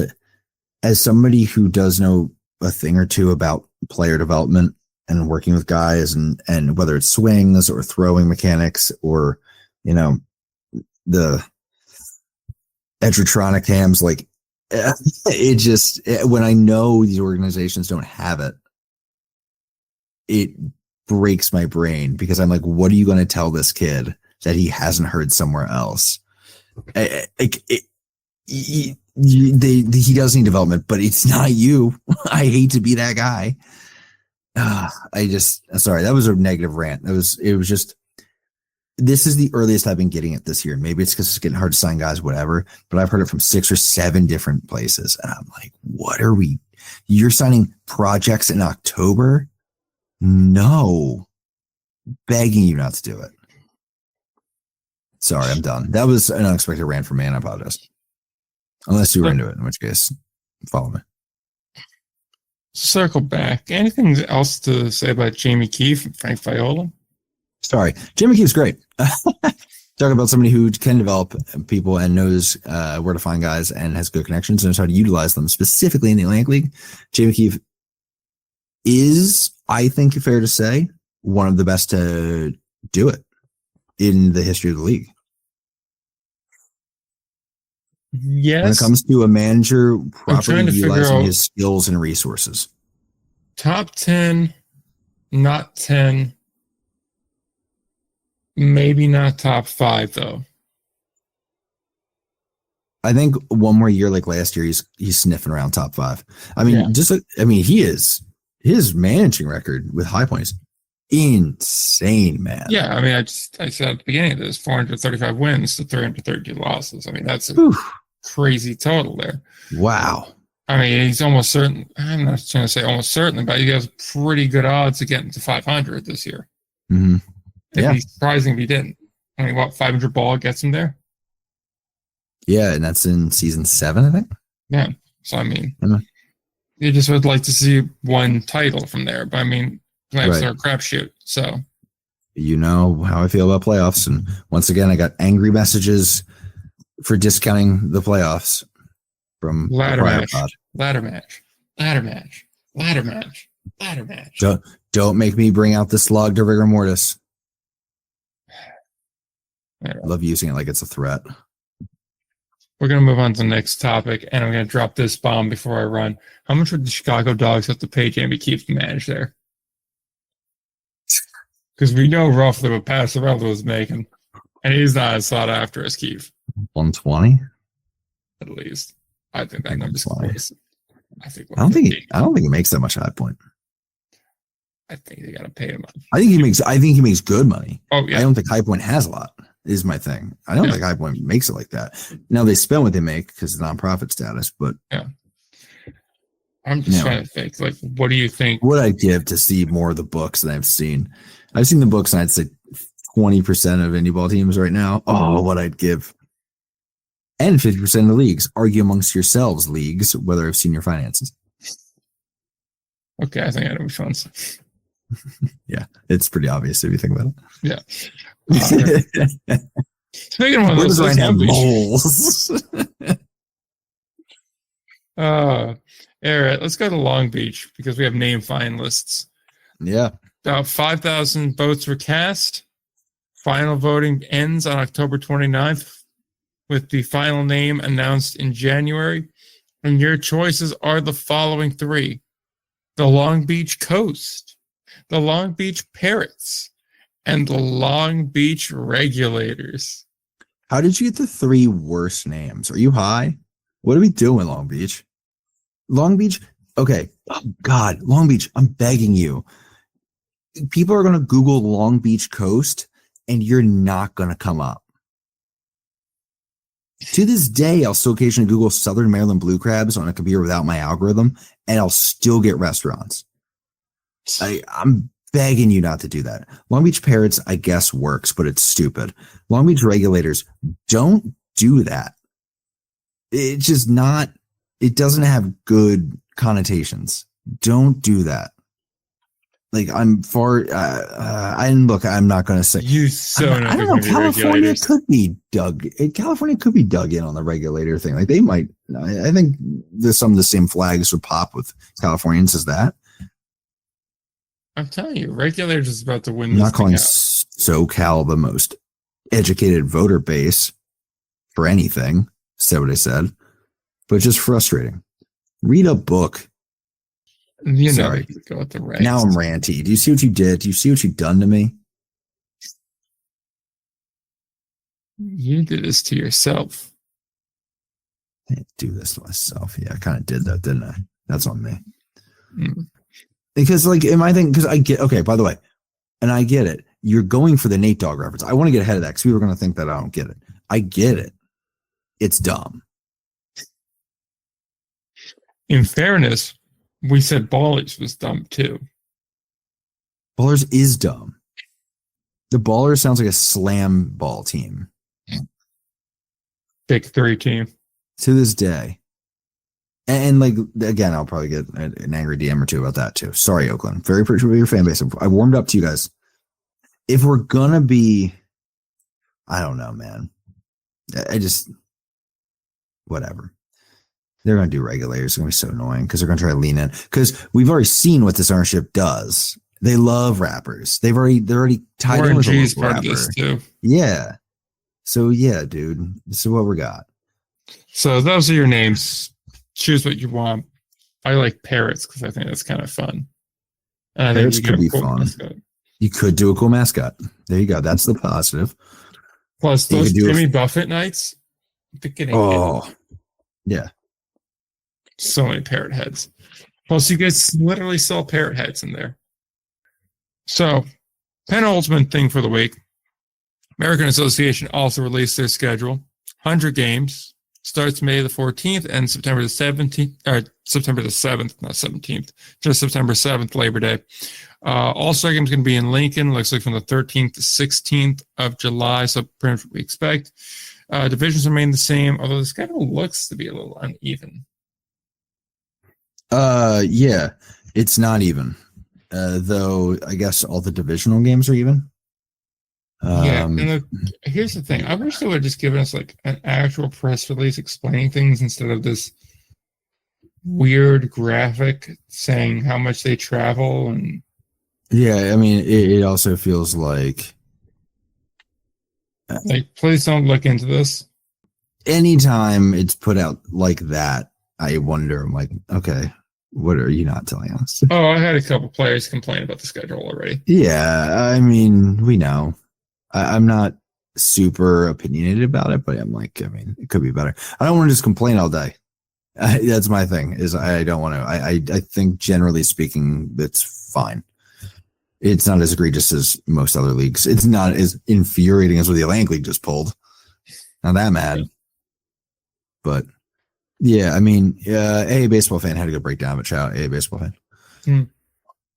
somebody who does know a thing or two about player development and working with guys and whether it's swings or throwing mechanics or, the Edgertronic hams, like, it just, when I know these organizations don't have it, it breaks my brain because I'm like, what are you going to tell this kid that he hasn't heard somewhere else? He does need development, but it's not you. I hate to be that guy. Sorry, that was a negative rant. It was just, this is the earliest I've been getting it this year. Maybe it's because it's getting hard to sign guys, whatever, but I've heard it from 6 or 7 different places. And I'm like, you're signing projects in October? No, begging you not to do it. Sorry, I'm done. That was an unexpected rant from me, and I apologize. Unless you were into it, in which case, follow me.
Circle back. Anything else to say about Jamie Keefe and Frank Viola?
Sorry, Jamie Keefe's great. Talk about somebody who can develop people and knows where to find guys and has good connections and knows how to utilize them, specifically in the Atlantic League. Jamie Keefe is, I think, fair to say, one of the best to do it. in the history of the league.
Yes.
When it comes to a manager properly
trying to figure
utilizing
out-
his skills and resources.
Top 10, not 10. Maybe not top 5 though.
I think one more year like last year, he's sniffing around top 5. I mean,
Yeah.
he is his managing record with High Point is insane, man.
Yeah, I mean, I said at the beginning of this, 435 wins to 332 losses. I mean, that's a
Whew.
crazy total there.
Wow.
I mean, he's almost certain. I'm not trying to say almost certainly, but he has pretty good odds of getting to 500 this year.
Mm-hmm.
It'd be surprising if he didn't. I mean, what, 500 ball gets him there?
Yeah, and that's in season 7, I think.
Yeah. So, I mean, you just would like to see one title from there. But, I mean, playoffs are a crapshoot. So,
you know how I feel about playoffs. And once again, I got angry messages for discounting the playoffs from
ladder match.
Don't make me bring out the slog to rigor mortis. I love using it like it's a threat.
We're going to move on to the next topic, and I'm going to drop this bomb before I run. How much would the Chicago Dogs have to pay Jamie Keefe to manage there? Because we know roughly what Passerella was making, and he's not as sought after as Keefe.
120?
At least. I think that number's close. I
don't think he makes that much at High Point.
I think they got to pay him.
I think he makes good money.
Oh yeah.
I don't think High Point has a lot. Is my thing. I don't think High Point makes it like that. Now they spend what they make because of nonprofit status, but
yeah. I'm just trying to think. Like, what do you think?
What I'd give to see more of the books that I've seen. I've seen the books, and I'd say 20% of indie ball teams right now. Oh, what I'd give. And 50% of the leagues. Argue amongst yourselves, leagues, whether I've seen your finances.
Okay, I think I know which ones.
Yeah, it's pretty obvious if you think about it.
Yeah. Speaking of one of those,
Ryan have moles.
All right, let's go to Long Beach because we have name finalists.
Yeah.
About 5,000 votes were cast. Final voting ends on October 29th with the final name announced in January. And your choices are the following 3. The Long Beach Coast, the Long Beach Parrots, and the Long Beach Regulators.
How did you get the 3 worst names? Are you high? What are we doing, Long Beach? Long Beach? Okay. Oh, God, Long Beach, I'm begging you. People are going to Google Long Beach Coast, and you're not going to come up. To this day, I'll still occasionally Google Southern Maryland Blue Crabs on a computer without my algorithm, and I'll still get restaurants. I'm begging you not to do that. Long Beach Parrots, I guess, works, but it's stupid. Long Beach Regulators, don't do that. It's just not, it doesn't have good connotations. Don't do that. Like, I'm far, I'm not going to say. I don't know. California could be dug in on the regulator thing. Like, they might, I think there's some of the same flags would pop with Californians as that.
I'm telling you, Regulators is about to win.
I'm not calling SoCal the most educated voter base for anything. Said what I said, but it's just frustrating. Read a book. Sorry.
Go with the regs.
Now I'm ranty. Do you see what you did? Do you see what you've done to me?
You did this to yourself.
I didn't do this to myself. Yeah, I kind of did that, didn't I? That's on me. Because, like, am I thinking, because I get, okay, by the way, and I get it. You're going for the Nate Dogg reference. I want to get ahead of that because people are going to think that I don't get it. I get it. It's dumb.
In fairness, we said Ballers was dumb too.
Ballers is dumb. The Ballers sounds like a slam ball team.
Big 3 team.
To this day. And like, again, I'll probably get an angry DM or 2 about that too. Sorry, Oakland. Very appreciative of your fan base. I warmed up to you guys. If we're going to be, I don't know, man. I just, whatever. They're going to do Regulators. It's going to be so annoying because they're going to try to lean in. Because we've already seen what this ownership does. They love rappers. They're already tied in
Warren
with a
G is
local
part
rapper.
of this too.
Yeah. So yeah, dude, this is what we got.
So those are your names. Choose what you want. I like parrots because I think that's kind of fun. And I think
Parrots
you
could
get a
be
cool
fun.
mascot.
You could do a cool mascot. There you go. That's the positive.
Plus,
You
those
could do
Jimmy Buffett nights, they're getting
yeah.
so many parrot heads. Plus, you guys literally sell parrot heads in there. So, penultimate thing for the week. American Association also released their schedule. 100 games. Starts May the 14th and September the 17th, or September the 7th, not 17th, just September 7th, Labor Day. All-Star games going to be in Lincoln, looks like from the 13th to 16th of July, so pretty much what we expect. Divisions remain the same, although the schedule looks to be a little uneven.
Yeah, it's not even. Though I guess all the divisional games are even.
And here's the thing. I wish they would have just given us like an actual press release explaining things instead of this weird graphic saying how much they travel. And
yeah, I mean, it also feels like
please don't look into this.
anytime it's put out like that, I wonder, I'm like, okay, what are you not telling us?
Oh, I had a couple players complain about the schedule already.
Yeah, I mean, we know. I'm not super opinionated about it, but I'm like, I mean, it could be better. I don't want to just complain all day. That's my thing. Is I don't want to. I think generally speaking, it's fine. It's not as egregious as most other leagues. It's not as infuriating as what the Atlantic League just pulled. Not that mad, but yeah, I mean, a baseball fan had a good breakdown, but shout out a baseball fan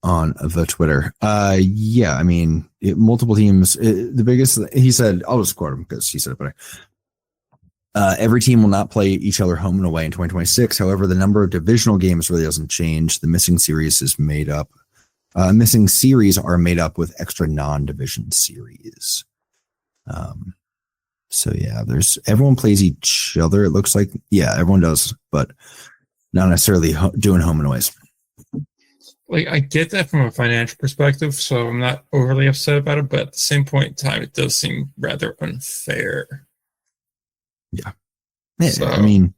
on the Twitter. Yeah, I mean, multiple teams. The biggest, he said, I'll just quote him because he said it better. Every team will not play each other home and away in 2026. However, the number of divisional games really doesn't change. The missing series is made up. Missing series are made up with extra non-division series. So yeah, everyone plays each other. It looks like, yeah, everyone does, but not necessarily doing home and aways.
Like, I get that from a financial perspective, so I'm not overly upset about it, but at the same point in time, it does seem rather unfair.
Yeah.
So,
I mean,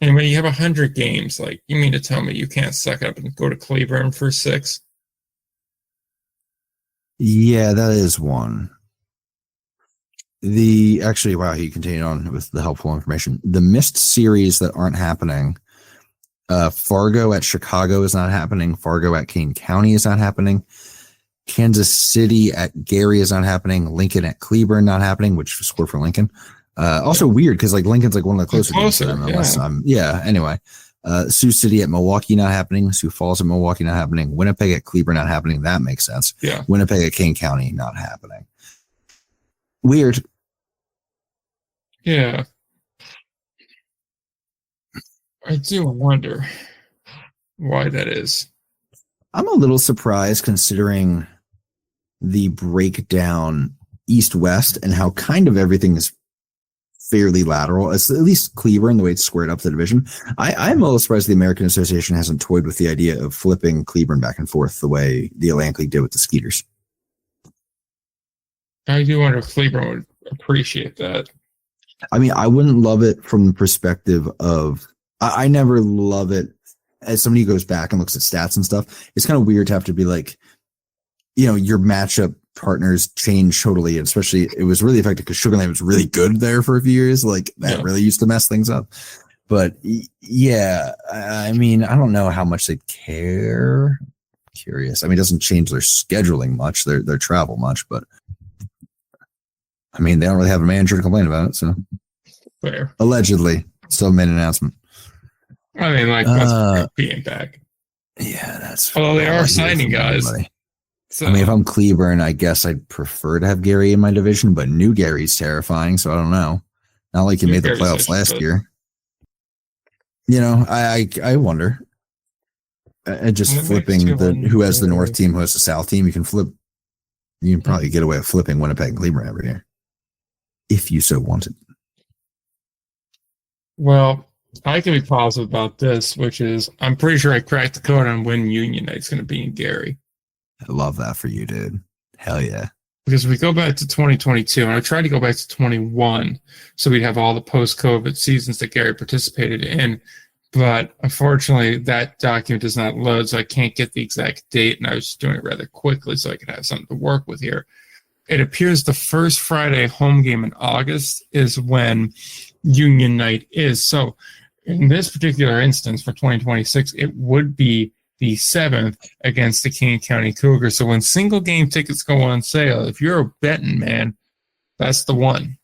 and when you have 100 games, like, you mean to tell me you can't suck up and go to Cleveland for 6?
Yeah, that is one. Actually, wow, he continued on with the helpful information. The missed series that aren't happening. Fargo at Chicago is not happening. Fargo at Kane County is not happening. Kansas City at Gary is not happening. Lincoln at Cleburne not happening, which scored for Lincoln. Also weird because like Lincoln's like one of the closer games to them, unless anyway. Sioux City at Milwaukee not happening. Sioux Falls at Milwaukee not happening. Winnipeg at Cleburne not happening. That makes sense.
Yeah.
Winnipeg at Kane County not happening. Weird.
Yeah. I do wonder why that is.
I'm a little surprised considering the breakdown east-west and how kind of everything is fairly lateral, as at least Cleburne, the way it's squared up the division. I'm a little surprised the American Association hasn't toyed with the idea of flipping Cleburne back and forth the way the Atlantic League did with the Skeeters.
I do wonder if Cleburne would appreciate that.
I mean, I wouldn't love it from the perspective of, I never love it as somebody who goes back and looks at stats and stuff. It's kind of weird to have to be like, your matchup partners change totally. And especially it was really effective because Sugar Land was really good there for a few years. Like that really used to mess things up. But yeah, I mean, I don't know how much they care. Curious. I mean, it doesn't change their scheduling much, their travel much, but I mean, they don't really have a manager to complain about it. So
fair.
Allegedly, still made an announcement.
I mean, like, that's being back.
Yeah, that's.
Although they are signing guys.
So. I mean, if I'm Cleburne, I guess I'd prefer to have Gary in my division, but New Gary's terrifying, so I don't know. Not like he made the playoffs last year. I wonder. Just flipping who has the North team, who has the South team. You can probably get away with flipping Winnipeg and Cleburne every year, if you so wanted.
Well, I can be positive about this, which is I'm pretty sure I cracked the code on when Union Night's going to be in Gary.
I love that for you, dude. Hell yeah.
Because we go back to 2022, and I tried to go back to 21, so we'd have all the post-COVID seasons that Gary participated in. But unfortunately, that document does not load, so I can't get the exact date, and I was doing it rather quickly so I could have something to work with here. It appears the first Friday home game in August is when Union Night is. So in this particular instance for 2026, it would be the 7th against the King County Cougars. So when single game tickets go on sale, if you're a betting man, that's the one.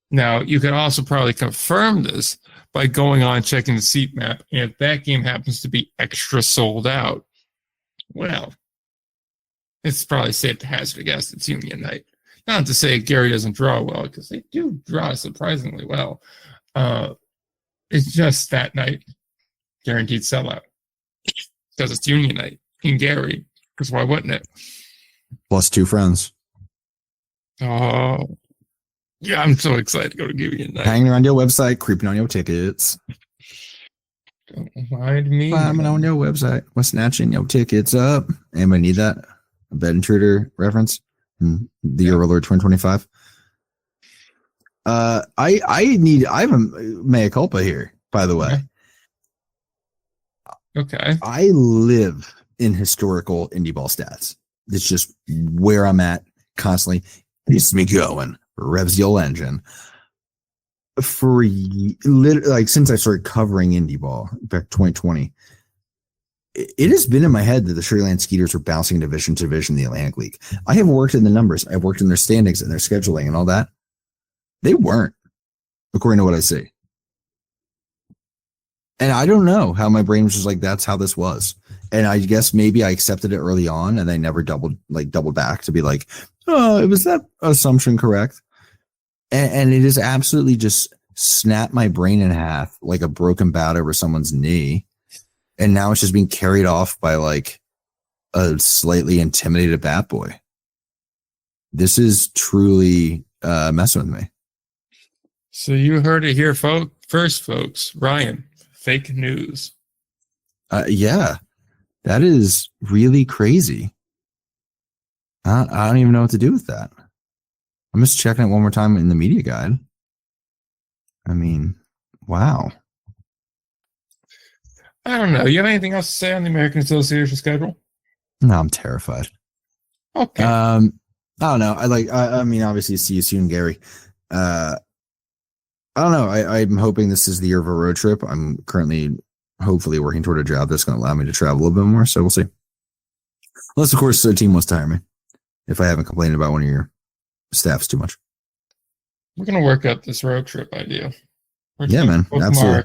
Now, you can also probably confirm this by going on checking the seat map. And if that game happens to be extra sold out, well, it's probably safe to hazard a guess it's Union Night. Not to say Gary doesn't draw well, because they do draw surprisingly well. It's just that night, guaranteed sellout. Because it's Union Night in Gary. Because why wouldn't it?
Plus 2 friends.
Oh, yeah, I'm so excited to go to Union Night.
Hanging around your website, creeping on your tickets.
Don't mind me.
Climbing on your website, we're snatching your tickets up. Anybody need that? A bed intruder reference? The year of Lord 2025. I have a mea culpa here, by the way.
Okay.
I live in historical indie ball stats. It's just where I'm at constantly. Keeps me going. Revs the old engine. For like since I started covering indie ball back 2020, it has been in my head that the Sugarland Skeeters were bouncing division to division in the Atlantic League. I have worked in the numbers. I've worked in their standings and their scheduling and all that. They weren't, according to what I see. And I don't know how my brain was just like, that's how this was. And I guess maybe I accepted it early on and they never doubled back to be like, oh, was that assumption correct? And it is absolutely just snapped my brain in half like a broken bat over someone's knee. And now it's just being carried off by like a slightly intimidated bat boy. This is truly messing with me.
So you heard it here first, folks. Ryan, fake news.
Yeah, that is really crazy. I don't even know what to do with that. I'm just checking it one more time in the media guide. I mean, wow.
I don't know. You have anything else to say on the American Association schedule?
No, I'm terrified.
Okay.
I don't know. I mean, obviously, see you soon, Gary. I don't know. I'm hoping this is the year of a road trip. I'm currently, hopefully, working toward a job that's going to allow me to travel a little bit more. So we'll see. Unless, of course, the team wants to hire me. If I haven't complained about one of your staffs too much.
We're going to work up this road trip idea.
Yeah, man. Absolutely.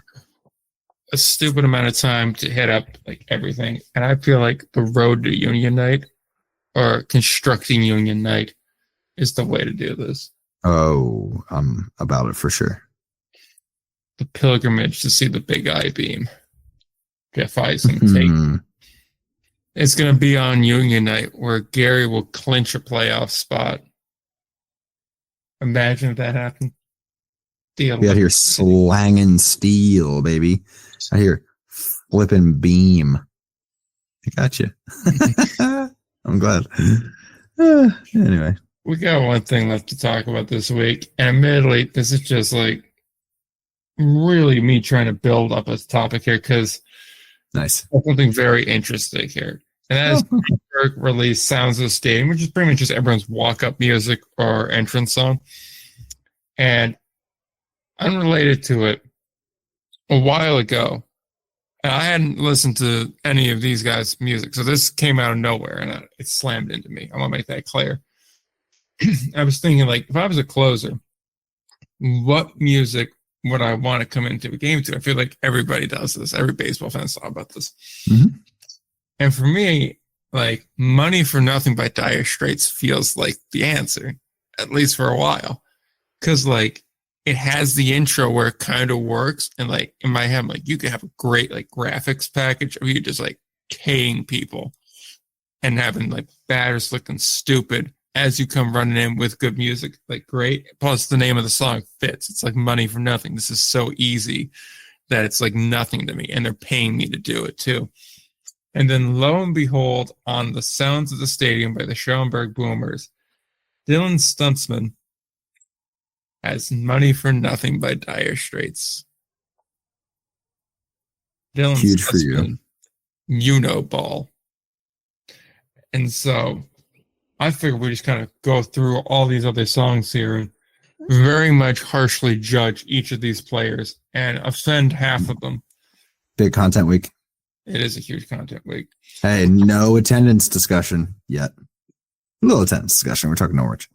A stupid amount of time to hit up like everything. And I feel like the road to Union Night or constructing Union Night is the way to do this.
Oh, I'm about it for sure.
The pilgrimage to see the big I-beam. Jeff Eisen take. It's going to be on Union Night where Gary will clinch a playoff spot. Imagine if that happened.
We out here slanging steel, baby. I hear flipping beam. I got you. I'm glad. Anyway.
We got one thing left to talk about this week. And admittedly, this is just like really me trying to build up a topic here because
nice.
Something very interesting here. And that is Schaumburg released Sounds of the Stadium, which is pretty much just everyone's walk-up music or entrance song. And unrelated to it, a while ago, and I hadn't listened to any of these guys' music, so this came out of nowhere, and it slammed into me. I want to make that clear. I was thinking, like, if I was a closer, what music would I want to come into a game to? I feel like everybody does this. Every baseball fan thought about this.
Mm-hmm.
And for me, like, Money for Nothing by Dire Straits feels like the answer, at least for a while. Because, like, it has the intro where it kind of works. And, like, in my head, like, you could have a great, like, graphics package of you just, like, K-ing people and having, like, batters looking stupid as you come running in with good music. Like, great. Plus, the name of the song fits. It's like Money for Nothing. This is so easy that it's, like, nothing to me. And they're paying me to do it, too. And then lo and behold, on the Sounds of the Stadium by the Schaumburg Boomers, Dylan Stuntsman has Money for Nothing by Dire Straits. Dylan
Huge for you.
Stuntsman, you know ball. And so I figured we just kind of go through all these other songs here and very much harshly judge each of these players and offend half of them.
Big content week.
It is a huge content week.
Hey, no attendance discussion yet. A little attendance discussion. We're talking Norwich.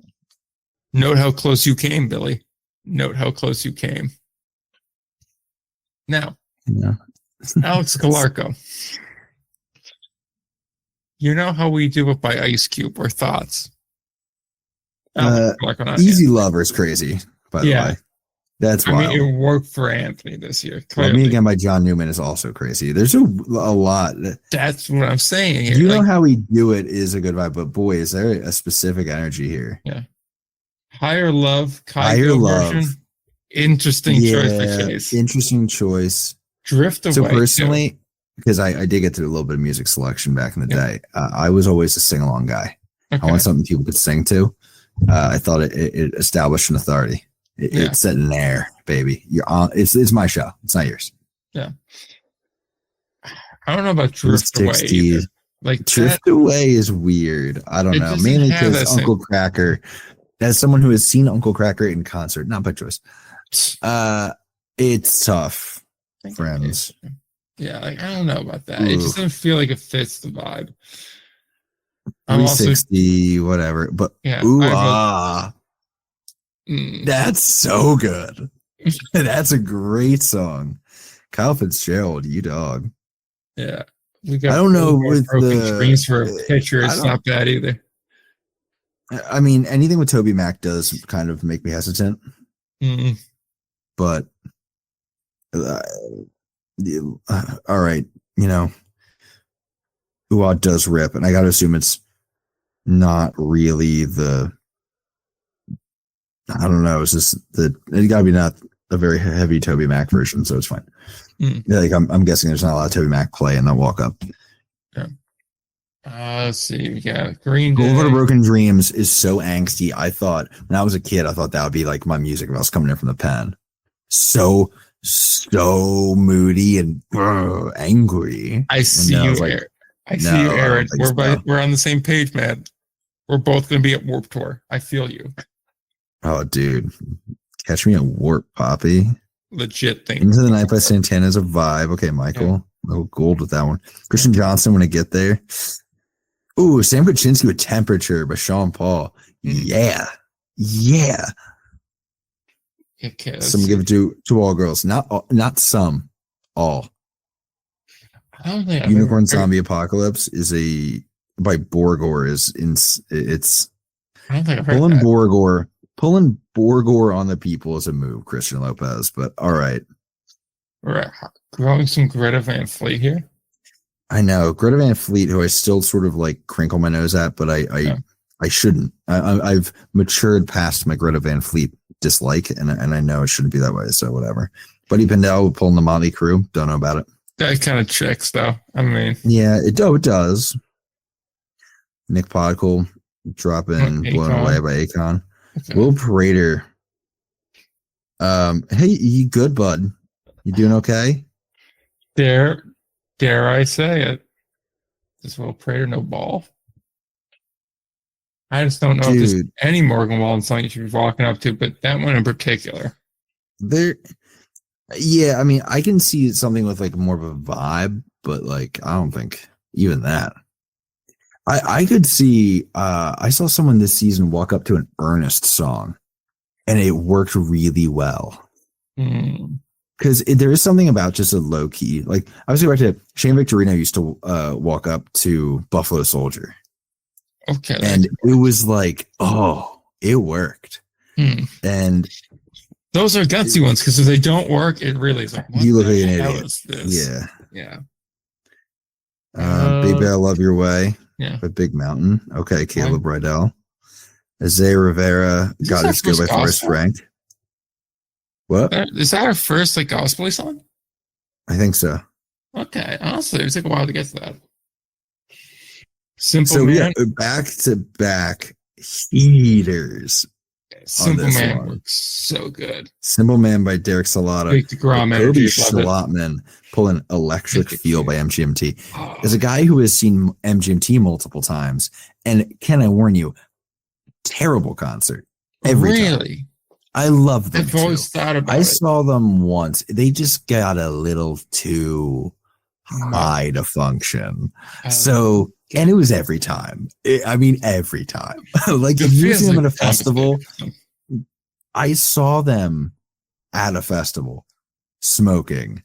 Note how close you came, Billy. Note how close you came. Now,
Yeah.
Alex Galarco. You know how we do it by Ice Cube or Thoughts?
Easy Lover is crazy, by the way. That's wild.
I mean, it worked for Anthony this year.
Love Me Again by John Newman is also crazy. There's a lot.
That's what I'm saying.
You know how we do it is a good vibe, but boy, is there a specific energy here.
Yeah. Higher Love,
Higher Love.
Version. Interesting choice for Chase.
Interesting choice.
Drift Away.
So personally, because I did get to do a little bit of music selection back in the day, I was always a sing-along guy. Okay. I want something people could sing to. I thought it established an authority. It's sitting there, baby. You're on. It's my show. It's not yours.
Yeah. I don't know about Drift Away either. Like
Drift Away is weird. I don't know. Mainly because Uncle Kracker. As someone who has seen Uncle Kracker in concert, not by choice, it's tough, friends.
Yeah, like I don't know about that. Ooh. It just doesn't feel like it fits the vibe.
360, whatever. But that's so good. That's a great song. Kyle Fitzgerald, you dog.
Yeah, we got.
I don't know with the
dreams for a pitcher. It's not bad either.
I mean, anything with Toby Mac does kind of make me hesitant.
Mm-hmm.
But all right, Uwa does rip, and I got to assume it's not really the. I don't know. It's just it got to be not a very heavy Toby Mac version, so it's fine. Yeah, like I'm guessing there's not a lot of Toby Mac play in that walk up.
Yeah. Let's see. Yeah, Green Day.
Over to Broken Dreams is so angsty. I thought when I was a kid, I thought that would be like my music if I was coming in from the pen. So moody and angry.
I see you, Aaron. I see you, Aaron. We're on the same page, man. We're both going to be at Warped Tour. I feel you.
Oh, dude. Catch me at Warp, Poppy.
Legit thing.
Into the Night by Santana is a vibe. Okay, Michael. Yeah. No gold with that one. Christian Johnson when I get there. Ooh, Sam Kuczynski with Temperature by Sean Paul. Yeah.
Okay,
some give it to all girls. Not some. All.
I don't think
Unicorn Zombie Apocalypse is by Borgor it's
I don't think I've heard that.
Pulling Borgor on the people is a move, Christian Lopez, but all right.
We're growing some Greta Van Fleet here.
I know Greta Van Fleet, who I still sort of like crinkle my nose at, but I shouldn't. I've matured past my Greta Van Fleet dislike, and I know it shouldn't be that way. So whatever. Buddy Pendel pulling the Motley Crue. Don't know about it.
That kind of checks, though. I mean,
yeah, it does. Nick Podkul dropping "Blown Away" by Akon. Okay. Will Prater. Hey, you good, bud? You doing okay?
Dare I say it? Does Will Prater no ball? I just don't know if there's any Morgan Wallen song you should be walking up to, but that one in particular.
Yeah, I mean, I can see something with like more of a vibe, but like I don't think even that. I could see. I saw someone this season walk up to an Ernest song, and it worked really well. Because there is something about just a low key, like I was going back to Shane Victorino used to walk up to Buffalo Soldier.
Okay.
And it was like, oh, it worked. And
those are gutsy ones because if they don't work, it really is like, what
you look like an
idiot. Yeah.
Baby, I Love Your Way.
Yeah.
By Big Mountain. Okay, Caleb Rydell. Isaiah Rivera, God Is Good by Forrest Frank. What?
Is that our first like gospel song?
I think so.
Okay. Honestly, it would take a while to get to that. Simple
So
Man.
yeah, back to back heaters.
Simple
this
Man
one.
works so good.
Simple Man by Derek Salata.
Big DeGrom
Kobe
energy. Love it.
Schlotman pulling Electric
Mystic
Feel by
Feel.
MGMT.
Oh,
As a guy who has seen MGMT multiple times, and can I warn you, terrible concert. Every time.
really?
I love them
I've
too.
always thought about
I
it.
saw them once. They just got a little too high to function. So, and it was every time. I mean, every time. Like if you see them at a festival, I saw them at a festival smoking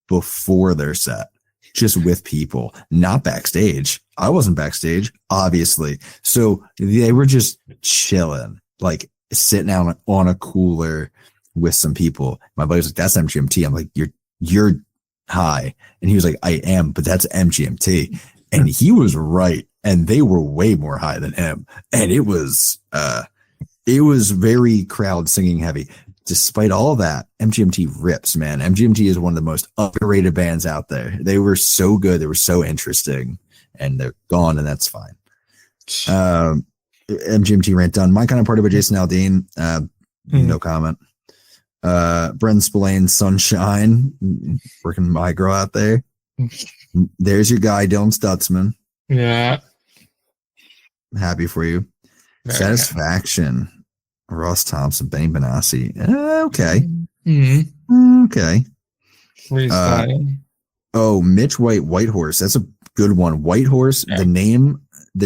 before their set, just with people, not backstage. I wasn't backstage, obviously. So they were just chilling, like sitting out on a cooler with some people. My buddy's like, that's MGMT. I'm like, you're high. And he was like, I am, but that's MGMT. And he was right. And they were way more high than him. And it was very crowd singing heavy. Despite all that, MGMT rips, man. MGMT is one of the most underrated bands out there. They were so good. They were so interesting, and they're gone, and that's fine. MGMT rant done. My Kind of Party by Jason Aldean. No comment. Brendan Spillane, Sunshine. Working my girl out there. There's your guy, Dylan Stutzman.
Yeah.
Happy for you.
Very
Satisfaction. Happy. Ross Thompson, Benny Benassi. Okay.
Mm-hmm.
Okay. Mitch White, White Horse. That's a good one. White Horse. Yeah. The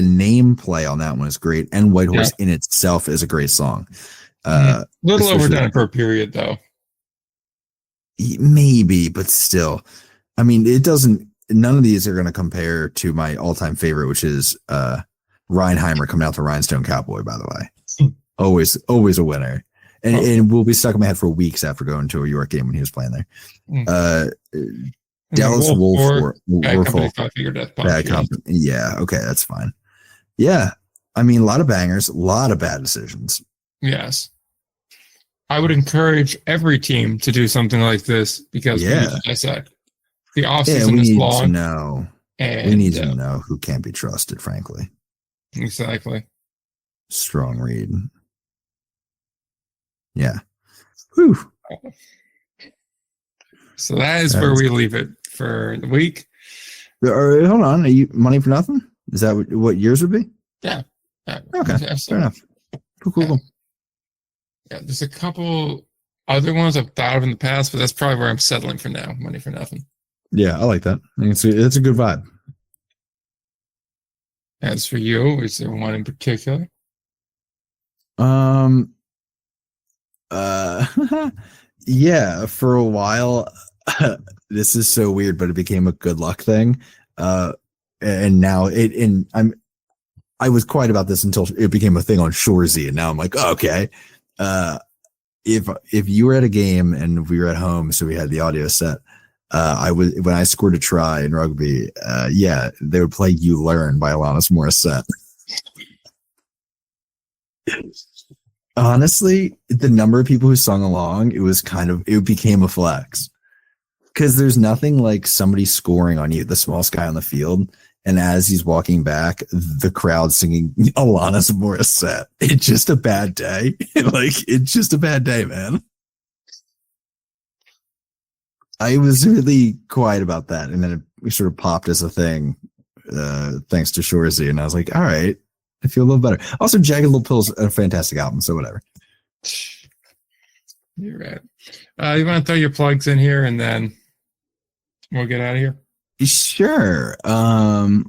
name play on that one is great, and White Horse in itself is a great song.
A little overdone for a period, though.
Maybe, but still, I mean, it doesn't. None of these are going to compare to my all-time favorite, which is Reinheimer coming out to Rhinestone Cowboy. By the way. Always a winner. And will be stuck in my head for weeks after going to a York game when he was playing there. Dallas Wolf. Bad Company. Yeah, okay, that's fine. Yeah. I mean, a lot of bangers, a lot of bad decisions.
Yes. I would encourage every team to do something like this because, as I said, the offseason is long.
We need to know who can't be trusted, frankly.
Exactly.
Strong read. Yeah. Whew.
So that is where we leave it for the week.
Hold on. Are you Money for Nothing? Is that what yours would be?
Yeah.
Okay. Fair enough. Cool.
Yeah. There's a couple other ones I've thought of in the past, but that's probably where I'm settling for now. Money for Nothing.
Yeah, I like that. It's a good vibe.
As for you, is there one in particular?
Yeah, for a while, this is so weird, but it became a good luck thing. And now I was quiet about this until it became a thing on Shoresy, and now I'm like, oh, okay. If you were at a game and we were at home, so we had the audio set, when I scored a try in rugby, they would play "You Learn" by Alanis Morissette. Honestly, the number of people who sung along, it became a flex. Because there's nothing like somebody scoring on you, the smallest guy on the field, and as he's walking back, the crowd singing Alanis Morissette. It's just a bad day. It's just a bad day, man. I was really quiet about that, and then it sort of popped as a thing, thanks to Shoresy, and I was like, all right. I feel a little better. Also, Jagged Little Pill's a fantastic album, so whatever.
You're right. You want to throw your plugs in here, and then we'll get out of here?
Sure. Indie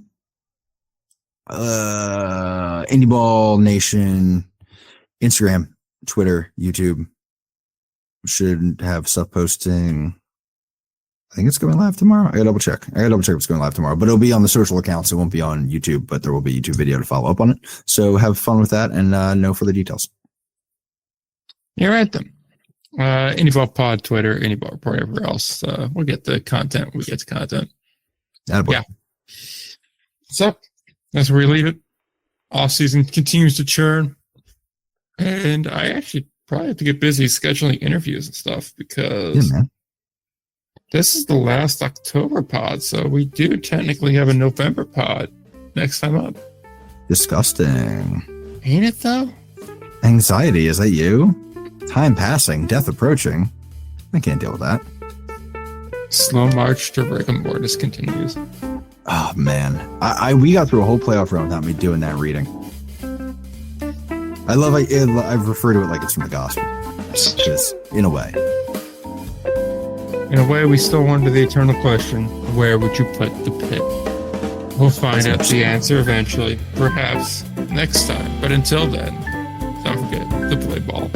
Ball Nation, Instagram, Twitter, YouTube. Should have stuff posting. I think it's going live tomorrow. I gotta double check. What's going live tomorrow, but it'll be on the social accounts. It won't be on YouTube, but there will be a YouTube video to follow up on it. So have fun with that, and no further details. You're
right then. Indie Ball Pod, Twitter, Indie Ball Report, everywhere else. We'll get the content. Yeah. So that's where we leave it. Off season continues to churn, and I actually probably have to get busy scheduling interviews and stuff because. Yeah, man. This is the last October pod, so we do technically have a November pod next time up.
Disgusting.
Ain't it though?
Anxiety, is that you? Time passing, death approaching. I can't deal with that.
Slow march to rigor mortis continues.
Oh man, we got through a whole playoff run without me doing that reading. I've referred to it like it's from the gospel, just in a way.
In a way, we still wonder the eternal question: where would you put the pit? We'll find out the answer eventually, perhaps next time. But until then, don't forget to play ball.